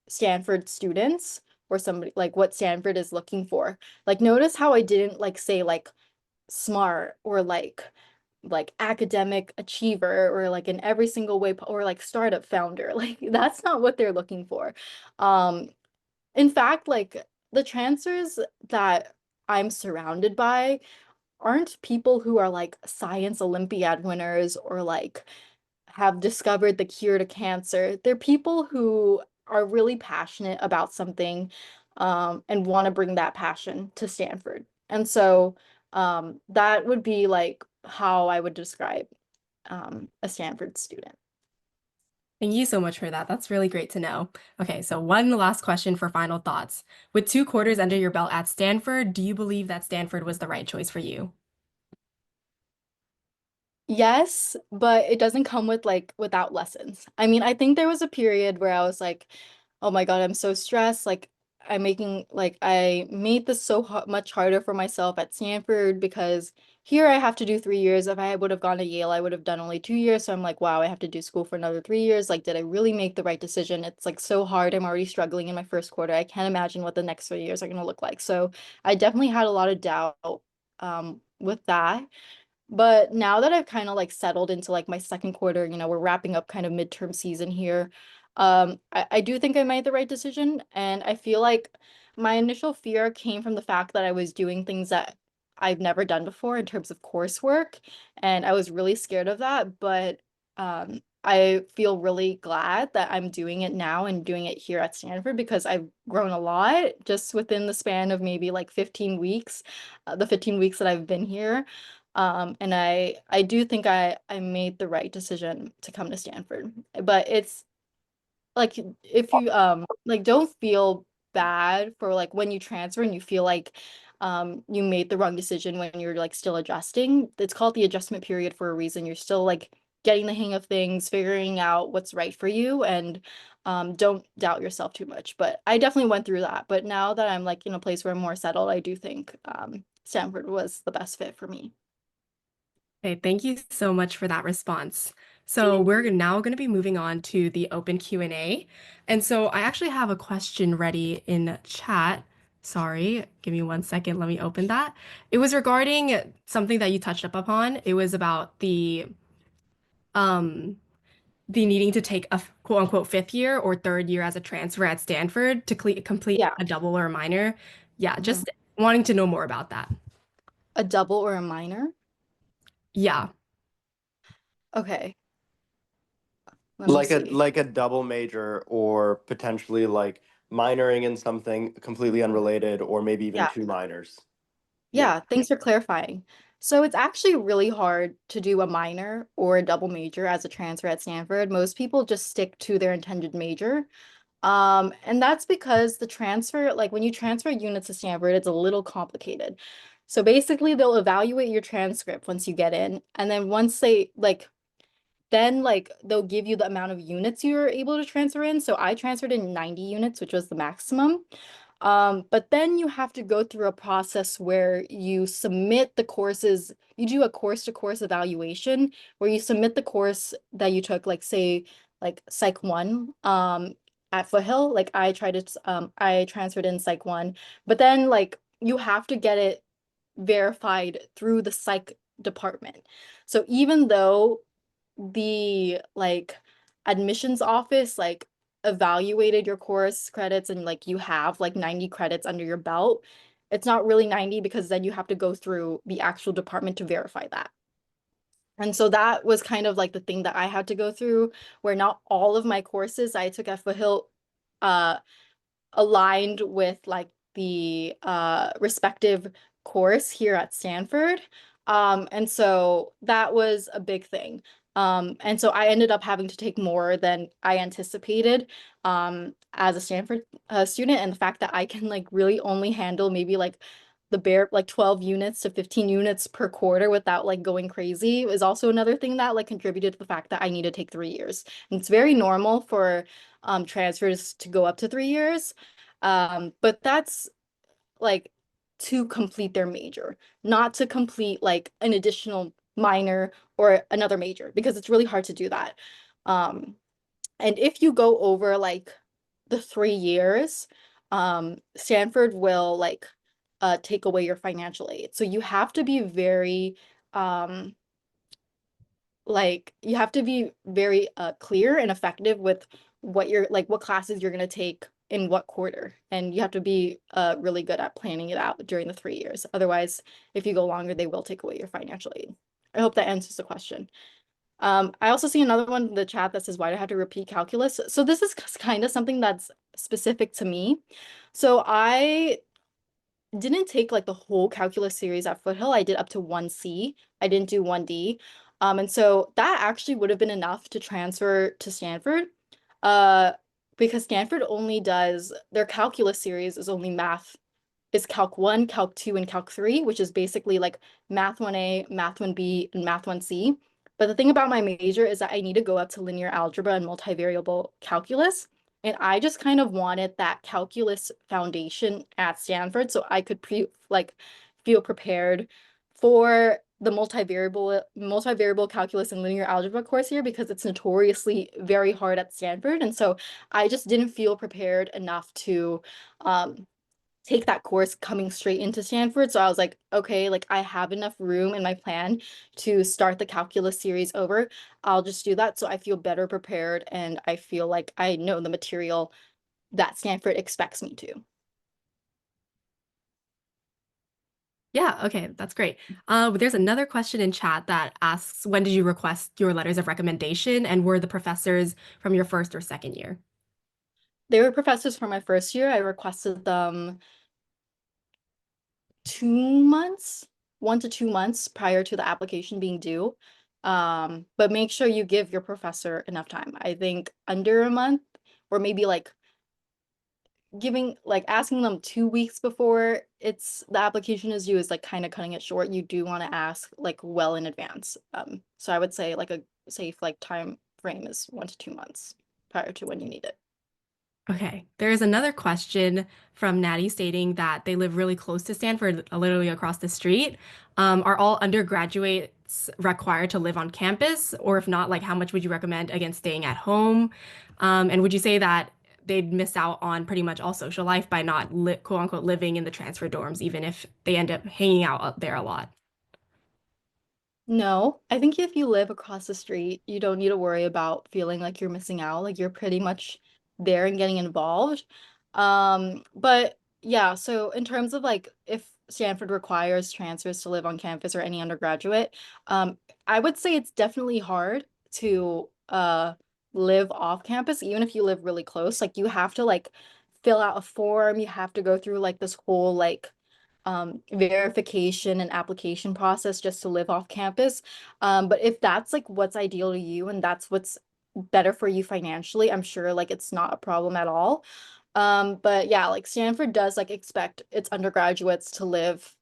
B: Stanford students, or somebody like what Stanford is looking for. Like notice how I didn't like say like smart or like academic achiever or like in every single way or like startup founder. Like that's not what they're looking for. Um in fact, like the transfers that I'm surrounded by aren't people who are like science Olympiad winners or like have discovered the cure to cancer. They're people who are really passionate about something and want to bring that passion to Stanford. And so that would be like how I would describe a Stanford student.
A: Thank you so much for that. That's really great to know. Okay, so one last question for final thoughts. With 2 quarters under your belt at Stanford, do you believe that Stanford was the right choice for you?
B: Yes, but it doesn't come with like without lessons. I mean, I think there was a period where I was like, oh my God, I'm so stressed. Like I made this so much harder for myself at Stanford because here I have to do 3 years. If I would have gone to Yale, I would have done only 2 years. So I'm like, wow, I have to do school for another 3 years. Like, did I really make the right decision? It's like so hard. I'm already struggling in my first quarter. I can't imagine what the next 3 years are going to look like. So I definitely had a lot of doubt with that. But now that I've kind of like settled into like my second quarter, we're wrapping up kind of midterm season here. I do think I made the right decision, and I feel like my initial fear came from the fact that I was doing things that I've never done before in terms of coursework, and I was really scared of that, but I feel really glad that I'm doing it now and doing it here at Stanford because I've grown a lot just within the span of maybe like 15 weeks, the 15 weeks that I've been here. And I do think I made the right decision to come to Stanford. But it's like if you like don't feel bad for like when you transfer and you feel like you made the wrong decision when you're like still adjusting. It's called the adjustment period for a reason. You're still like getting the hang of things, figuring out what's right for you, and don't doubt yourself too much. But I definitely went through that. But now that I'm like in a place where I'm more settled, I do think Stanford was the best fit for me.
A: Okay, thank you so much for that response. So we're now going to be moving on to the open Q&A. And so I actually have a question ready in chat. Sorry, give me one second. Let me open that. It was regarding something that you touched up upon. It was about um the needing to take a quote unquote fifth year or third year as a transfer at Stanford to complete
B: Yeah.
A: a double or a minor. Yeah,
B: Mhm.
A: just wanting to know more about that.
B: A double or a minor?
A: Yeah.
B: Okay, let me see.
C: Like a double major or potentially like minoring in something completely unrelated or maybe even
B: Yeah.
C: two minors. Yeah.
B: Yeah, thanks for clarifying. So it's actually really hard to do a minor or a double major as a transfer at Stanford. Most people just stick to their intended major. And that's because the transfer, like when you transfer units to Stanford, it's a little complicated. So basically, they'll evaluate your transcript once you get in, and then once they like, then like they'll give you the amount of units you're able to transfer in. So I transferred in 90 units, which was the maximum. But then you have to go through a process where you submit the courses, you do a course to course evaluation where you submit the course that you took, like say like Psych 1 at Foothill. Like I transferred in Psych 1, but then like you have to get it verified through the psych department. So even though the like admissions office like evaluated your course credits and like you have like 90 credits under your belt, it's not really 90 because then you have to go through the actual department to verify that. And so that was kind of like the thing that I had to go through, where not all of my courses I took at Foothill uh aligned with like the respective course here at Stanford. And so that was a big thing. And so I ended up having to take more than I anticipated as a Stanford student. And the fact that I can like really only handle maybe like the bare like 12 units to 15 units per quarter without like going crazy is also another thing that like contributed to the fact that I need to take 3 years. And it's very normal for transfers to go up to 3 years. But that's like to complete their major, not to complete like an additional minor or another major, because it's really hard to do that. Um, and if you go over like the 3 years, Stanford will like take away your financial aid. So you have to be very um like you have to be very clear and effective with what you're like what classes you're going to take in what quarter, and you have to be really good at planning it out during the 3 years. Otherwise, if you go longer, they will take away your financial aid. I hope that answers the question. I also see another one in the chat that says, why do I have to repeat calculus? So this is kind of something that's specific to me. So I didn't take like the whole calculus series at Foothill. I did up to 1C. I didn't do 1D. And so that actually would have been enough to transfer to Stanford. Uh, because Stanford only does their calculus series is only math is Calc 1, Calc 2, and Calc 3, which is basically like Math 1A, Math 1B, and Math 1C. But the thing about my major is that I need to go up to linear algebra and multivariable calculus. And I just kind of wanted that calculus foundation at Stanford so I could feel prepared for the multivariable calculus and linear algebra course here because it's notoriously very hard at Stanford. And so I just didn't feel prepared enough to um, take that course coming straight into Stanford. So I was like, okay, like I have enough room in my plan to start the calculus series over. I'll just do that so I feel better prepared and I feel like I know the material that Stanford expects me to.
A: Yeah, okay, that's great. There's another question in chat that asks, when did you request your letters of recommendation, and were the professors from your first or second year?
B: They were professors for my first year. I requested them 2 months, 1 to 2 months prior to the application being due. But make sure you give your professor enough time. I think under a month, or maybe like asking them 2 weeks before it's the application is due is like kind of cutting it short. You do want to ask like well in advance. So I would say like a safe like time frame is 1 to 2 months prior to when you need it.
A: Okay, there's another question from Natty stating that they live really close to Stanford, literally across the street. Are all undergraduates required to live on campus? Or if not, like how much would you recommend against staying at home? And would you say that they'd miss out on pretty much all social life by not li quote unquote living in the transfer dorms, even if they end up hanging out up there a lot?
B: No, I think if you live across the street, you don't need to worry about feeling like you're missing out. Like you're pretty much there and getting involved. But yeah, so in terms of like if Stanford requires transfers to live on campus or any undergraduate, I would say it's definitely hard to live off campus, even if you live really close. Like you have to like fill out a form, you have to go through like this whole like verification and application process just to live off campus. But if that's like what's ideal to you and that's what's better for you financially, I'm sure like it's not a problem at all. But yeah, like Stanford does like expect its undergraduates to live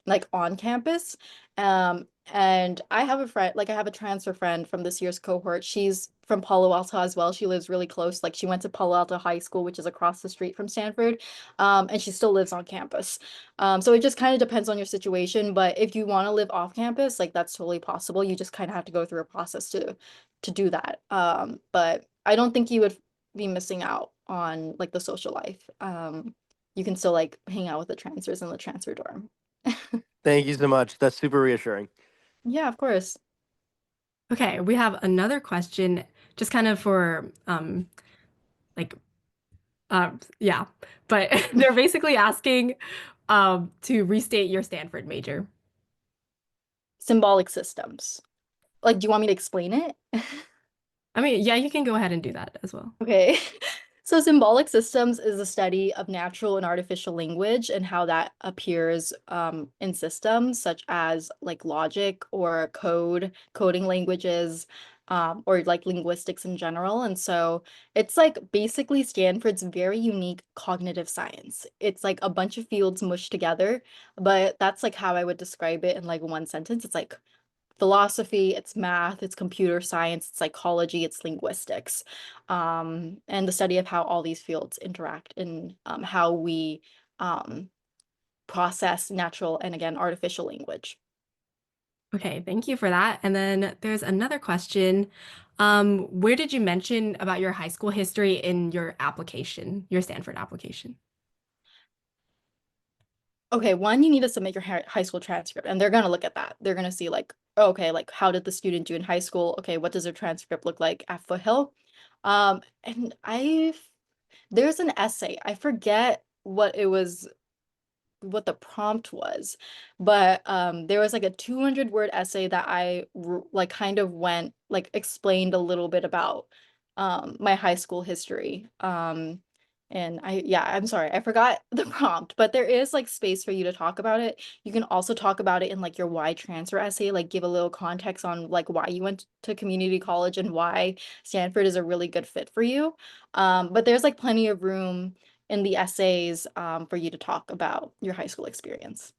B: like on campus. And I have a friend, like I have a transfer friend from this year's cohort. She's from Palo Alto as well. She lives really close. Like she went to Palo Alto High School, which is across the street from Stanford. And she still lives on campus. So it just kind of depends on your situation. But if you want to live off campus, like that's totally possible. You just kind of have to go through a process to do that. But I don't think you would be missing out on like the social life. You can still like hang out with the transfers in the transfer dorm.
C: Thank you so much. That's super reassuring.
B: Yeah, of course.
A: Okay, we have another question, just kind of for like yeah, but they're basically asking to restate your Stanford major.
B: Symbolic systems. Like, do you want me to explain it?
A: I mean, yeah, you can go ahead and do that as well.
B: Okay. So symbolic systems is a study of natural and artificial language and how that appears in systems such as like logic or coding languages, or like linguistics in general. And so it's like basically Stanford's very unique cognitive science. It's like a bunch of fields mushed together, but that's like how I would describe it in like one sentence. It's like philosophy, it's math, it's computer science, it's psychology, it's linguistics, and the study of how all these fields interact in how we um, process natural and again artificial language.
A: Okay, thank you for that. And then there's another question. Where did you mention about your high school history in your application, your Stanford application?
B: Okay, one, you need to submit your high school transcript, and they're gonna look at that. They're gonna see like, oh, okay, like how did the student do in high school? Okay, what does their transcript look like at Foothill? And there's an essay. I forget what the prompt was, but there was like a 200-word essay that like kind of went like explained a little bit about my high school history. And I'm sorry, I forgot the prompt, but there is like space for you to talk about it. You can also talk about it in like your why transfer essay, like give a little context on like why you went to community college and why Stanford is a really good fit for you. But there's like plenty of room in the essays for you to talk about your high school experience.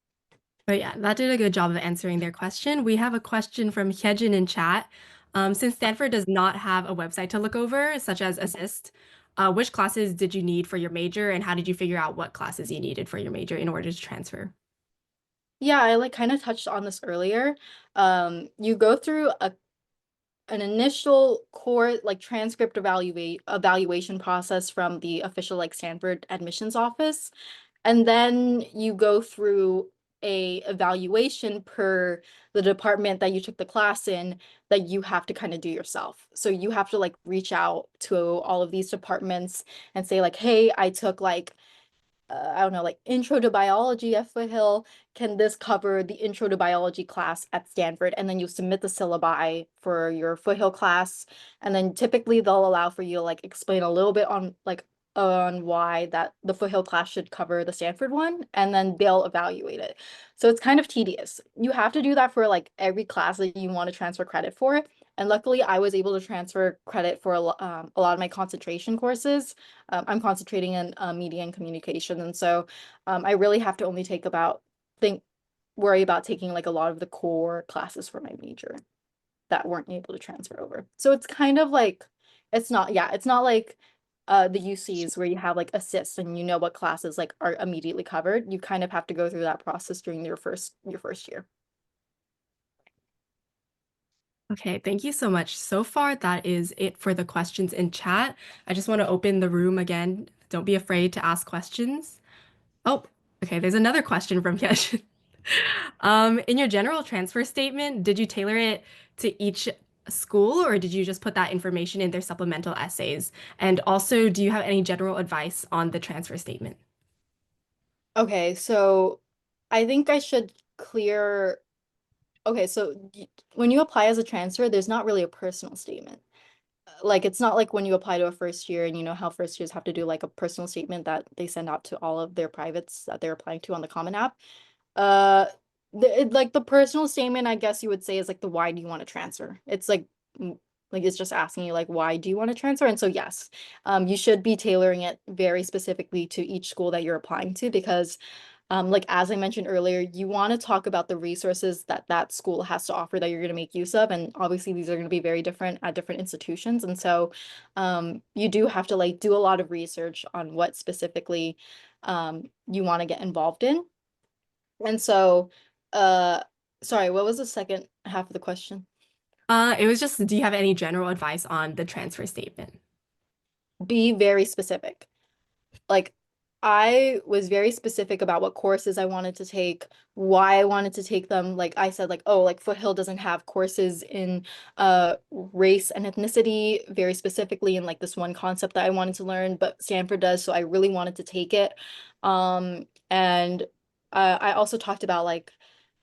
A: But yeah, that did a good job of answering their question. We have a question from Hyejin in chat. Since Stanford does not have a website to look over, such as Assist, which classes did you need for your major, and how did you figure out what classes you needed for your major in order to transfer?
B: Yeah, I like kind of touched on this earlier. You go through an initial core like transcript evaluation process from the official like Stanford admissions office. And then you go through a evaluation per the department that you took the class in that you have to kind of do yourself. So you have to like reach out to all of these departments and say like, hey, I took like I don't know, like intro to biology at Foothill. Can this cover the intro to biology class at Stanford? And then you submit the syllabi for your Foothill class. And then typically they'll allow for you to like explain a little bit on like on why that the Foothill class should cover the Stanford one, and then they'll evaluate it. So it's kind of tedious. You have to do that for like every class that you want to transfer credit for. And luckily, I was able to transfer credit for a lot of my concentration courses. I'm concentrating in media and communication, and so I really have to only take worry about taking like a lot of the core classes for my major that weren't able to transfer over. So it's kind of like it's not like the UCs where you have like assists and you know what classes like are immediately covered. You kind of have to go through that process during your first year.
A: Okay, thank you so much. So far, that is it for the questions in chat. I just want to open the room again. Don't be afraid to ask questions. Oh, okay, there's another question from Yesh. In your general transfer statement, did you tailor it to each school or did you just put that information in their supplemental essays? And also, do you have any general advice on the transfer statement?
B: Okay, so I think I should clear. Okay, so when you apply as a transfer, there's not really a personal statement. Like it's not like when you apply to a first year and you know how first years have to do like a personal statement that they send out to all of their privates that they're applying to on the Common App. Uh, like the personal statement, I guess you would say is like the why do you want to transfer? It's like it's just asking you like why do you want to transfer? And so yes, you should be tailoring it very specifically to each school that you're applying to because like as I mentioned earlier, you want to talk about the resources that that school has to offer that you're going to make use of, and obviously these are going to be very different at different institutions, and so you do have to like do a lot of research on what specifically you want to get involved in. And so, uh, sorry, what was the second half of the question?
A: It was just, do you have any general advice on the transfer statement?
B: Be very specific. Like I was very specific about what courses I wanted to take, why I wanted to take them. Like I said, like, oh, like Foothill doesn't have courses in race and ethnicity very specifically in like this one concept that I wanted to learn, but Stanford does, so I really wanted to take it. And I also talked about like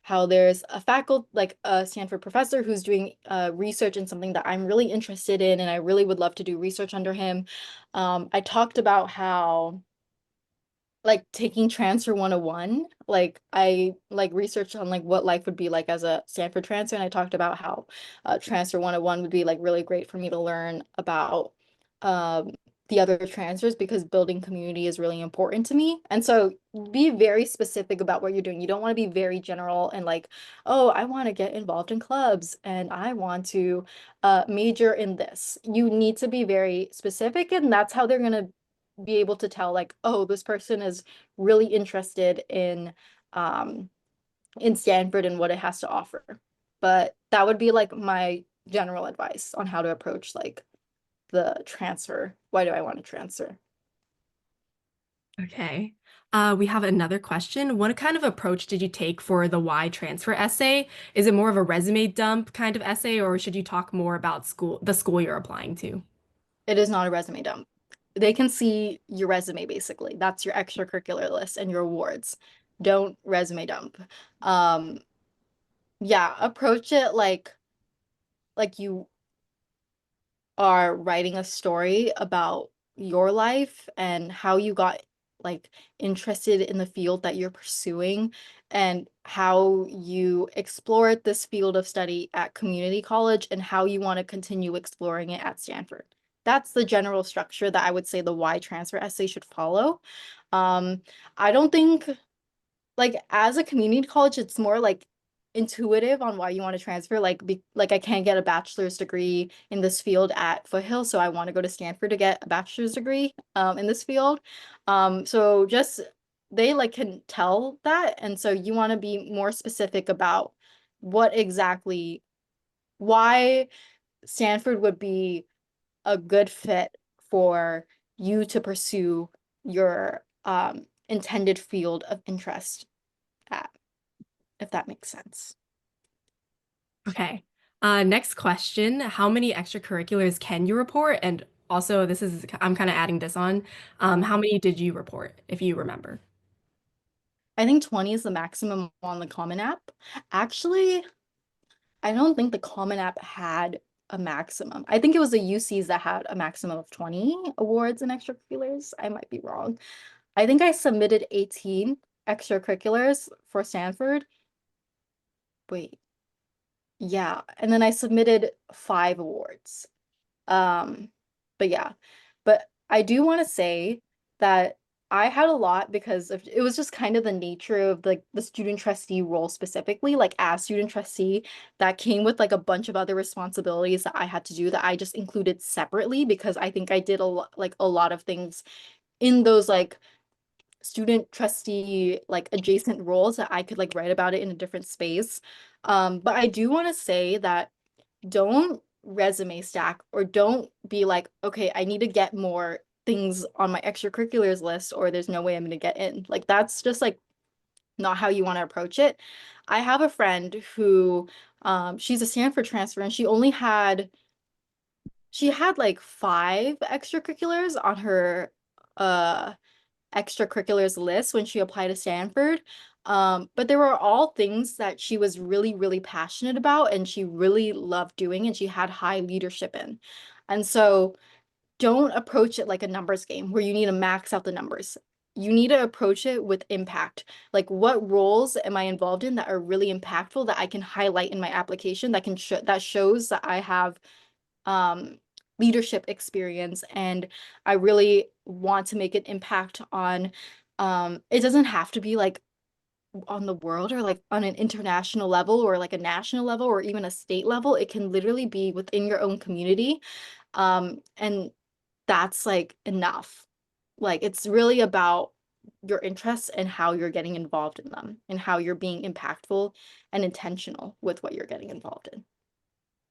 B: how there's a faculty like a Stanford professor who's doing research in something that I'm really interested in and I really would love to do research under him. I talked about how like taking transfer 101, like I like researched on like what life would be like as a Stanford transfer, and I talked about how transfer 101 would be like really great for me to learn about um the other transfers because building community is really important to me. And so be very specific about what you're doing. You don't want to be very general and like, oh, I want to get involved in clubs and I want to major in this. You need to be very specific, and that's how they're gonna be able to tell like, oh, this person is really interested um in Stanford and what it has to offer. But that would be like my general advice on how to approach like the transfer. Why do I want to transfer?
A: Okay. We have another question. What kind of approach did you take for the why transfer essay? Is it more of a resume dump kind of essay, or should you talk more about the school you're applying to?
B: It is not a resume dump. They can see your resume basically. That's your extracurricular list and your awards. Don't resume dump. Um, yeah, approach it like you are writing a story about your life and how you got like interested in the field that you're pursuing and how you explored this field of study at community college and how you want to continue exploring it at Stanford. That's the general structure that I would say the why transfer essay should follow. Um, I don't think like as a community college, it's more like intuitive on why you want to transfer. Like I can't get a bachelor's degree in this field at Foothill, so I want to go to Stanford to get a bachelor's degree in this field. So just they like can tell that, and so you want to be more specific about what exactly why Stanford would be a good fit for you to pursue your intended field of interest at, if that makes sense.
A: Okay. Next question. How many extracurriculars can you report? And also, I'm kind of adding this on. How many did you report, if you remember?
B: I think 20 is the maximum on the Common App. Actually, I don't think the Common App had a maximum. I think it was the UCs that had a maximum of 20 awards and extracurriculars. I might be wrong. I think I submitted 18 extracurriculars for Stanford. Wait, yeah. And then I submitted 5 awards. But yeah, but I do want to say that I had a lot because of it was just kind of the nature of like the student trustee role specifically, like as student trustee, that came with like a bunch of other responsibilities that I had to do that I just included separately because I think I did a lot of things in those like student trustee like adjacent roles that I could like write about it in a different space. But I do want to say that don't resume stack or don't be like, okay, I need to get more things on my extracurriculars list or there's no way I'm going to get in. Like that's just like not how you want to approach it. I have a friend who she's a Stanford transfer and she had like 5 extracurriculars on her uh extracurriculars list when she applied to Stanford. But there were all things that she was really, really passionate about and she really loved doing and she had high leadership in. And so don't approach it like a numbers game where you need to max out the numbers. You need to approach it with impact. Like what roles am I involved in that are really impactful that I can highlight in my application that can that shows that I have um, leadership experience and I really want to make an impact on it doesn't have to be like on the world or like on an international level or like a national level or even a state level. It can literally be within your own community. And that's like enough. Like it's really about your interests and how you're getting involved in them and how you're being impactful and intentional with what you're getting involved in.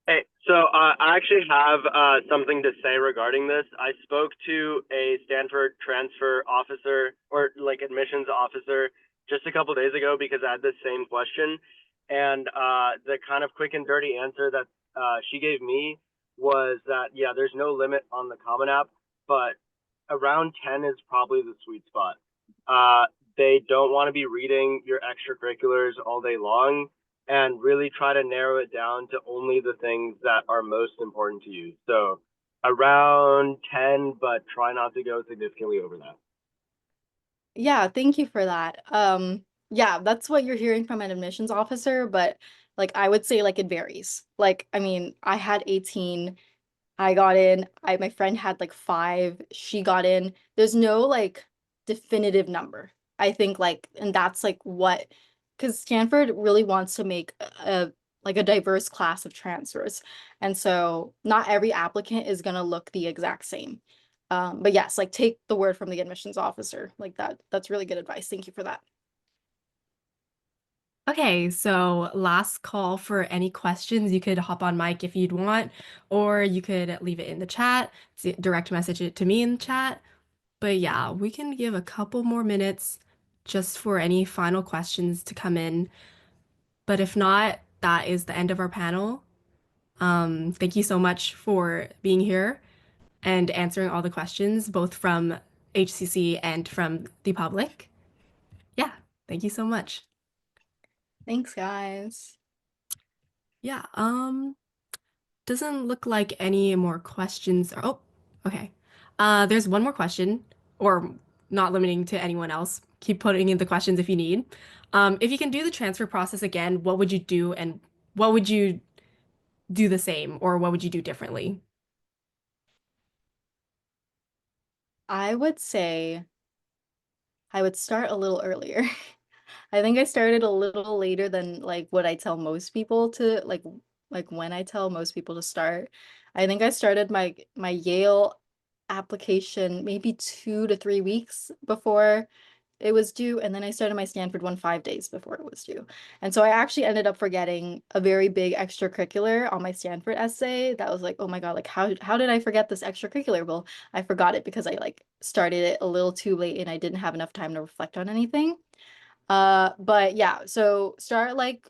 C: Hey, so I actually have something to say regarding this. I spoke to a Stanford transfer officer or like admissions officer just a couple days ago because I had this same question. And the kind of quick and dirty answer that she gave me was that, yeah, there's no limit on the Common App, but around 10 is probably the sweet spot. They don't want to be reading your extracurriculars all day long and really try to narrow it down to only the things that are most important to you. So around 10, but try not to go significantly over that.
B: Yeah, thank you for that. Yeah, that's what you're hearing from an admissions officer, but like I would say like it varies. Like, I mean, I had 18, I got in, my friend had like 5, she got in. There's no like definitive number. I think like and that's like what because Stanford really wants to make like a diverse class of transfers. And so not every applicant is gonna look the exact same. But yes, like take the word from the admissions officer. Like that's really good advice. Thank you for that.
A: Okay, so last call for any questions. You could hop on mic if you'd want, or you could leave it in the chat, direct message it to me in the chat. But yeah, we can give a couple more minutes just for any final questions to come in. But if not, that is the end of our panel. Thank you so much for being here and answering all the questions, both from HCC and from the public. Yeah, thank you so much.
B: Thanks, guys.
A: Yeah, doesn't look like any more questions. Oh, okay. There's one more question, or not limiting to anyone else. Keep putting in the questions if you need. If you can do the transfer process again, what would you do and what would you do the same or what would you do differently?
B: I would say I would start a little earlier. I think I started a little later than like what I tell most people to like when I tell most people to start. I think I started my Yale application maybe 2 to 3 weeks before it was due, and then I started my Stanford one 5 days before it was due. And so I actually ended up forgetting a very big extracurricular on my Stanford essay. That was like, oh my God, like how did I forget this extracurricular? Well, I forgot it because I like started it a little too late and I didn't have enough time to reflect on anything. But yeah, so start like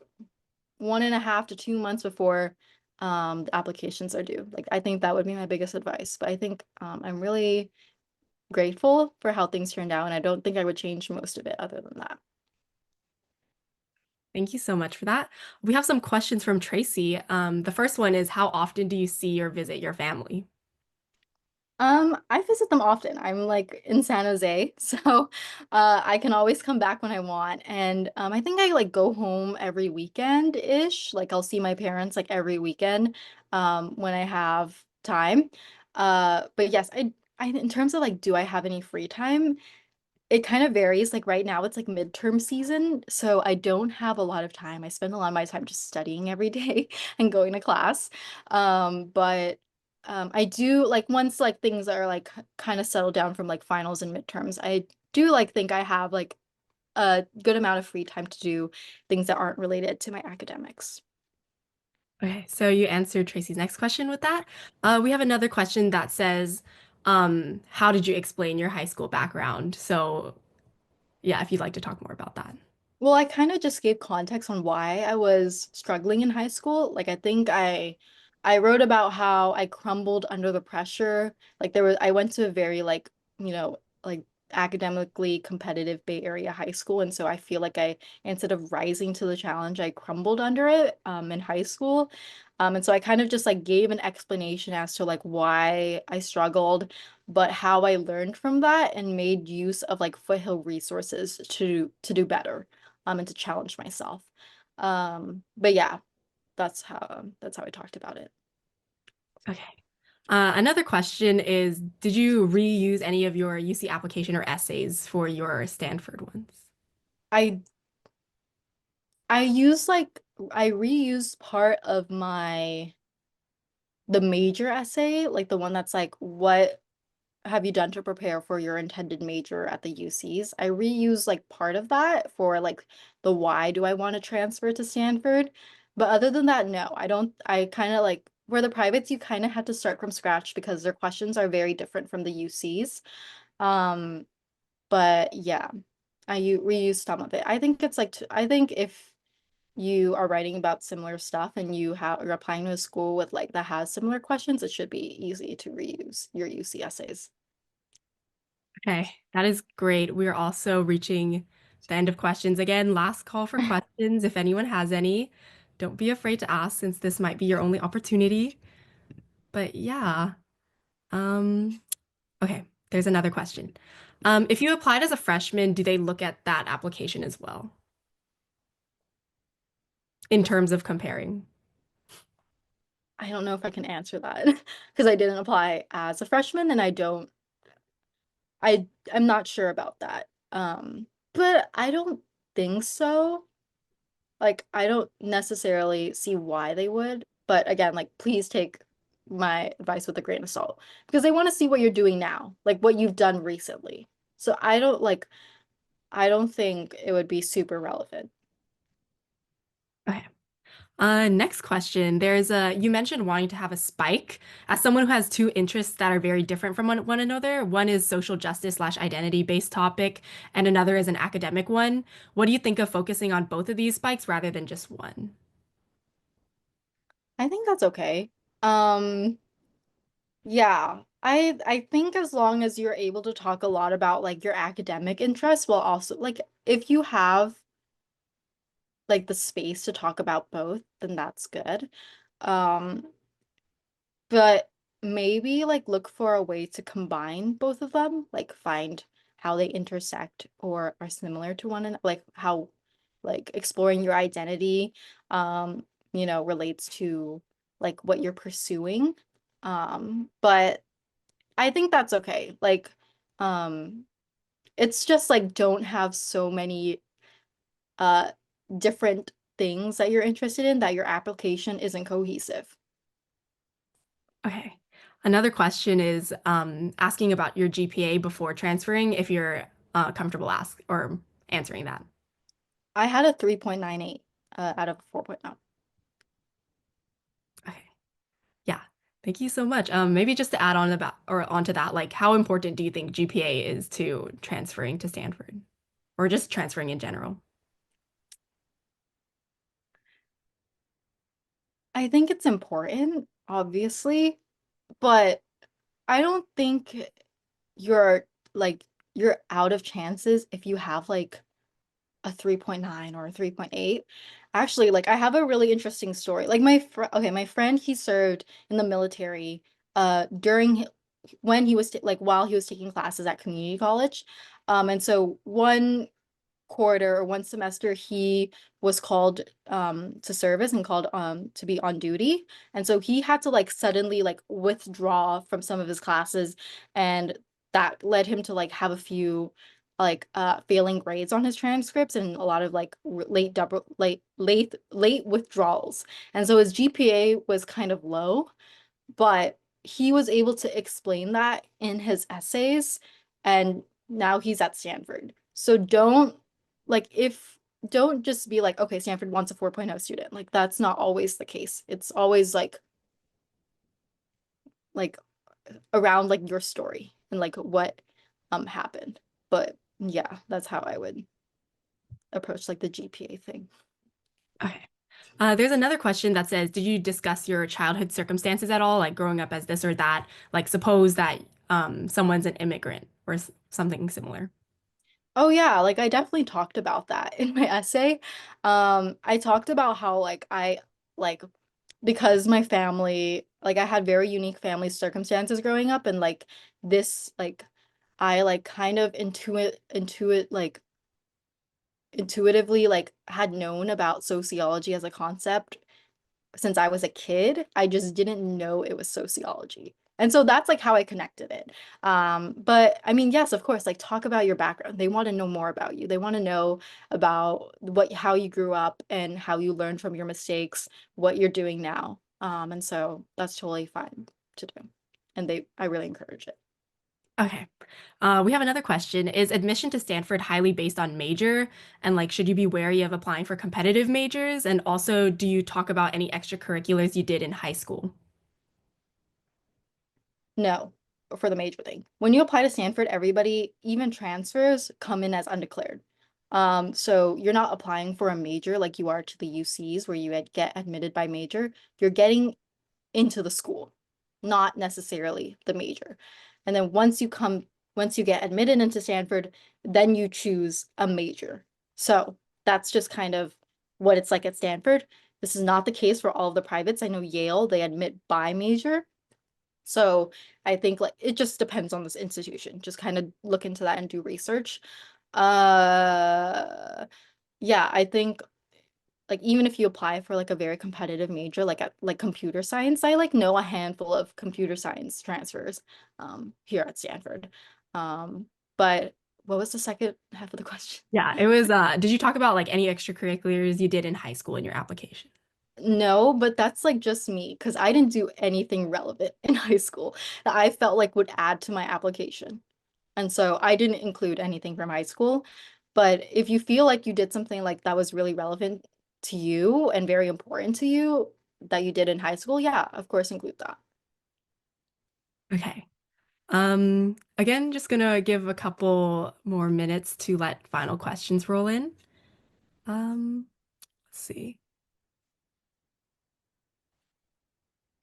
B: 1.5 to 2 months before the applications are due. Like I think that would be my biggest advice. But I think I'm really grateful for how things turned out, and I don't think I would change most of it other than that.
A: Thank you so much for that. We have some questions from Tracy. The first one is, how often do you see or visit your family?
B: I visit them often. I'm like in San Jose, so I can always come back when I want. And I think I like go home every weekend-ish. Like I'll see my parents like every weekend when I have time. But yes, I in terms of like do I have any free time? It kind of varies. Like right now, it's like midterm season, so I don't have a lot of time. I spend a lot of my time just studying every day and going to class. But I do like once like things are like kind of settled down from like finals and midterms, I do like think I have like a good amount of free time to do things that aren't related to my academics.
A: Okay, so you answered Tracy's next question with that. We have another question that says, how did you explain your high school background? So, yeah, if you'd like to talk more about that.
B: Well, I kind of just gave context on why I was struggling in high school. Like I think I wrote about how I crumbled under the pressure. Like I went to a very like, like academically competitive Bay Area high school, and so I feel like I instead of rising to the challenge, I crumbled under it in high school. And so I kind of just like gave an explanation as to like why I struggled, but how I learned from that and made use of like Foothill resources to do better and to challenge myself. But yeah, that's how I talked about it.
A: Okay. Another question is, did you reuse any of your UC application or essays for your Stanford ones?
B: I I use like I reused part of the major essay, like the one that's like what have you done to prepare for your intended major at the UCs? I reuse like part of that for like the why do I want to transfer to Stanford. But other than that, no, I don't. I kind of like where the privates, you kind of have to start from scratch because their questions are very different from the UCs. Um, but yeah, reuse some of it. I think it's like, I think if you are writing about similar stuff and you're applying to a school with like that has similar questions, it should be easy to reuse your UC essays.
A: Okay, that is great. We are also reaching the end of questions. Again, last call for questions. If anyone has any, don't be afraid to ask since this might be your only opportunity. But yeah, um, okay, there's another question. If you applied as a freshman, do they look at that application as well in terms of comparing?
B: I don't know if I can answer that because I didn't apply as a freshman and I'm not sure about that. But I don't think so. Like I don't necessarily see why they would, but again, like please take my advice with a grain of salt because they want to see what you're doing now, like what you've done recently. So I don't think it would be super relevant.
A: Okay. Next question. You mentioned wanting to have a spike. As someone who has two interests that are very different from one another, one is social justice slash identity-based topic, and another is an academic one. What do you think of focusing on both of these spikes rather than just one?
B: I think that's okay. Um, Yeah, I think as long as you're able to talk a lot about like your academic interests while also like if you have like the space to talk about both, then that's good. Um, but maybe like look for a way to combine both of them, like find how they intersect or are similar to one another, like how like exploring your identity relates to like what you're pursuing. But I think that's okay. Like, um, it's just like don't have so many uh different things that you're interested in that your application isn't cohesive.
A: Okay. Another question is asking about your GPA before transferring, if you're comfortable answering that.
B: I had a 3.98 out of 4.0.
A: Okay. Yeah. Thank you so much. Maybe just to add on about or onto that, like how important do you think GPA is to transferring to Stanford or just transferring in general?
B: I think it's important, obviously, but I don't think you're like you're out of chances if you have like a 3.9 or a 3.8. Actually, like I have a really interesting story. Like my friend, he served in the military during when he was like while he was taking classes at community college. And so one quarter or one semester he was called to service and called to be on duty, and so he had to like suddenly like withdraw from some of his classes, and that led him to like have a few like failing grades on his transcripts and a lot of like late withdrawals, and so his GPA was kind of low, but he was able to explain that in his essays, and now he's at Stanford. So if don't just be like, okay, Stanford wants a 4.0 student. Like that's not always the case. It's always like around like your story and like what happened. But yeah, that's how I would approach like the GPA thing.
A: Okay. There's another question that says, did you discuss your childhood circumstances at all, like growing up as this or that? Like suppose that someone's an immigrant or something similar.
B: Oh yeah, like I definitely talked about that in my essay. I talked about how like because my family, like I had very unique family circumstances growing up, and like this like I like kind of intuitively like had known about sociology as a concept since I was a kid. I just didn't know it was sociology. And so that's like how I connected it. But I mean, yes, of course, like talk about your background. They want to know more about you. They want to know about how you grew up and how you learned from your mistakes, what you're doing now. And so that's totally fine to do. And I really encourage it.
A: Okay. We have another question. Is admission to Stanford highly based on major? And like, should you be wary of applying for competitive majors? And also, do you talk about any extracurriculars you did in high school?
B: No, for the major thing. When you apply to Stanford, everybody, even transfers, come in as undeclared. So you're not applying for a major like you are to the UCs where you get admitted by major. You're getting into the school, not necessarily the major. And then once you get admitted into Stanford, then you choose a major. So that's just kind of what it's like at Stanford. This is not the case for all of the privates. I know Yale, they admit by major. So I think like it just depends on this institution. Just kind of look into that and do research. Uh, yeah, I think like even if you apply for like a very competitive major like at like computer science, I like know a handful of computer science transfers here at Stanford. But what was the second half of the question?
A: Yeah, it was, did you talk about like any extracurriculars you did in high school in your application?
B: No, but that's like just me because I didn't do anything relevant in high school that I felt like would add to my application. And so I didn't include anything from high school. But if you feel like you did something like that was really relevant to you and very important to you that you did in high school, yeah, of course, include that.
A: Okay. Again, just gonna give a couple more minutes to let final questions roll in. Let's see.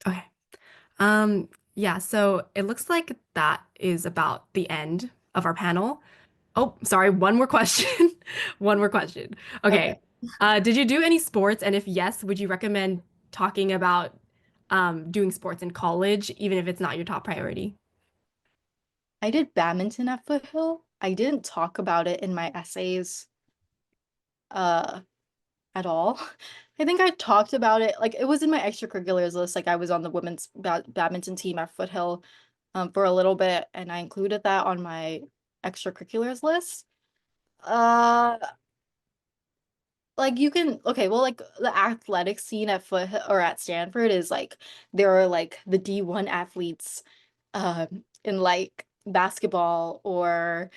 A: Okay. Yeah, so it looks like that is about the end of our panel. Oh, sorry, one more question. One more question.
B: Okay.
A: Okay. Did you do any sports? And if yes, would you recommend talking about doing sports in college, even if it's not your top priority?
B: I did badminton at Foothill. I didn't talk about it in my essays uh at all. I think I talked about it like it was in my extracurriculars list. Like I was on the women's badminton team at Foothill for a little bit, and I included that on my extracurriculars list. Uh like you can okay, well like the athletic scene at at Stanford is like there are like the D1 athletes in like basketball or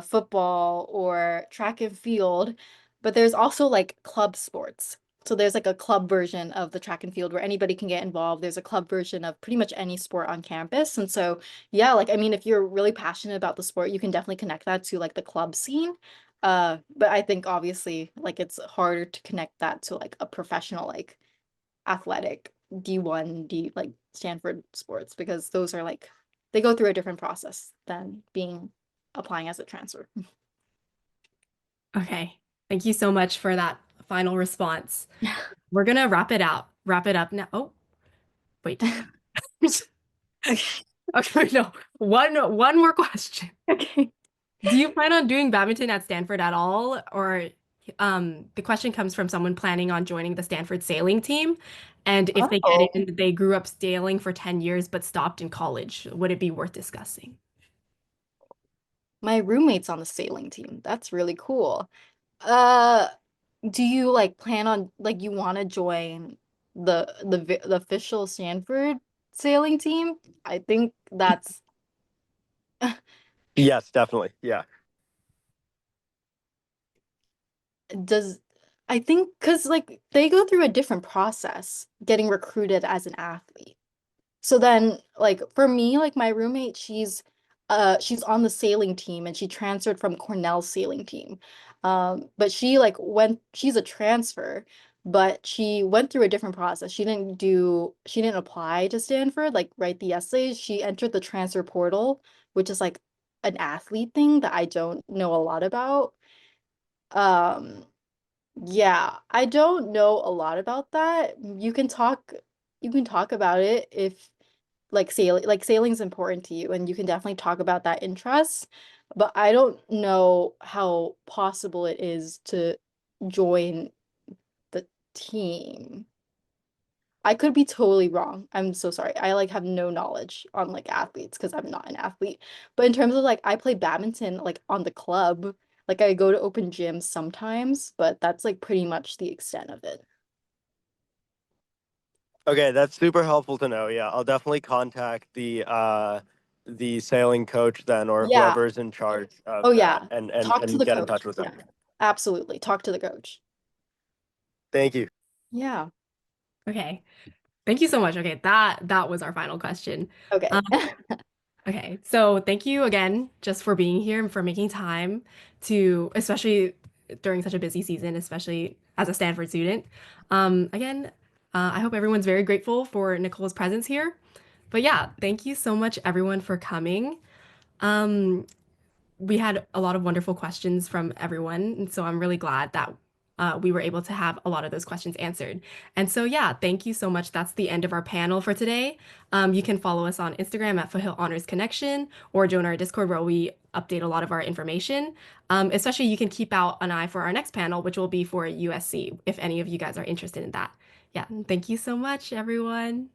B: football or track and field, but there's also like club sports. So there's like a club version of the track and field where anybody can get involved. There's a club version of pretty much any sport on campus. And so, yeah, like I mean, if you're really passionate about the sport, you can definitely connect that to like the club scene. But I think obviously like it's harder to connect that to like a professional like athletic D1, D like Stanford sports because those are like they go through a different process than being applying as a transfer.
A: Okay. Thank you so much for that final response. We're gonna wrap it up now. Oh, wait.
B: Okay.
A: Okay, no. One more question.
B: Okay.
A: Do you plan on doing badminton at Stanford at all? Or the question comes from someone planning on joining the Stanford sailing team. And if they get
B: Oh,
A: in, they grew up sailing for 10 years but stopped in college. Would it be worth discussing?
B: my roommate's on the sailing team. That's really cool. Uh, do you like plan on like you want to join the official Stanford sailing team? I think that's
C: Yes, definitely. Yeah.
B: does I think because like they go through a different process getting recruited as an athlete. So then like for me, like my roommate, she's on the sailing team and she transferred from Cornell's sailing team. But she like went she's a transfer, but she went through a different process. She didn't apply to Stanford, like write the essays. She entered the transfer portal, which is like an athlete thing that I don't know a lot about. Um, yeah, I don't know a lot about that. You can talk about it if like sailing's important to you and you can definitely talk about that interest, but I don't know how possible it is to join the team. I could be totally wrong. I'm so sorry. I like have no knowledge on like athletes because I'm not an athlete. But in terms of like I play badminton like on the club. Like I go to open gyms sometimes, but that's like pretty much the extent of it.
C: Okay, that's super helpful to know. Yeah, I'll definitely contact the sailing coach then or
B: Yeah.
C: whoever's in charge
B: Oh
C: of that
B: yeah.
C: and
B: Talk to the
C: get in touch
B: coach.
C: with
B: Yeah.
C: them.
B: Absolutely. Talk to the coach.
C: Thank you.
B: Yeah.
A: Okay. Thank you so much. Okay, that was our final question.
B: Okay.
A: Um, okay, so thank you again just for being here and for making time to, especially during such a busy season, especially as a Stanford student. Again, I hope everyone's very grateful for Nicole's presence here. But yeah, thank you so much everyone for coming. Um, we had a lot of wonderful questions from everyone, and so I'm really glad that we were able to have a lot of those questions answered. And so, yeah, thank you so much. That's the end of our panel for today. You can follow us on Instagram at Foothill Honors Connection or join our Discord where we update a lot of our information. Especially, you can keep out an eye for our next panel, which will be for USC, if any of you guys are interested in that. Yeah, thank you so much, everyone.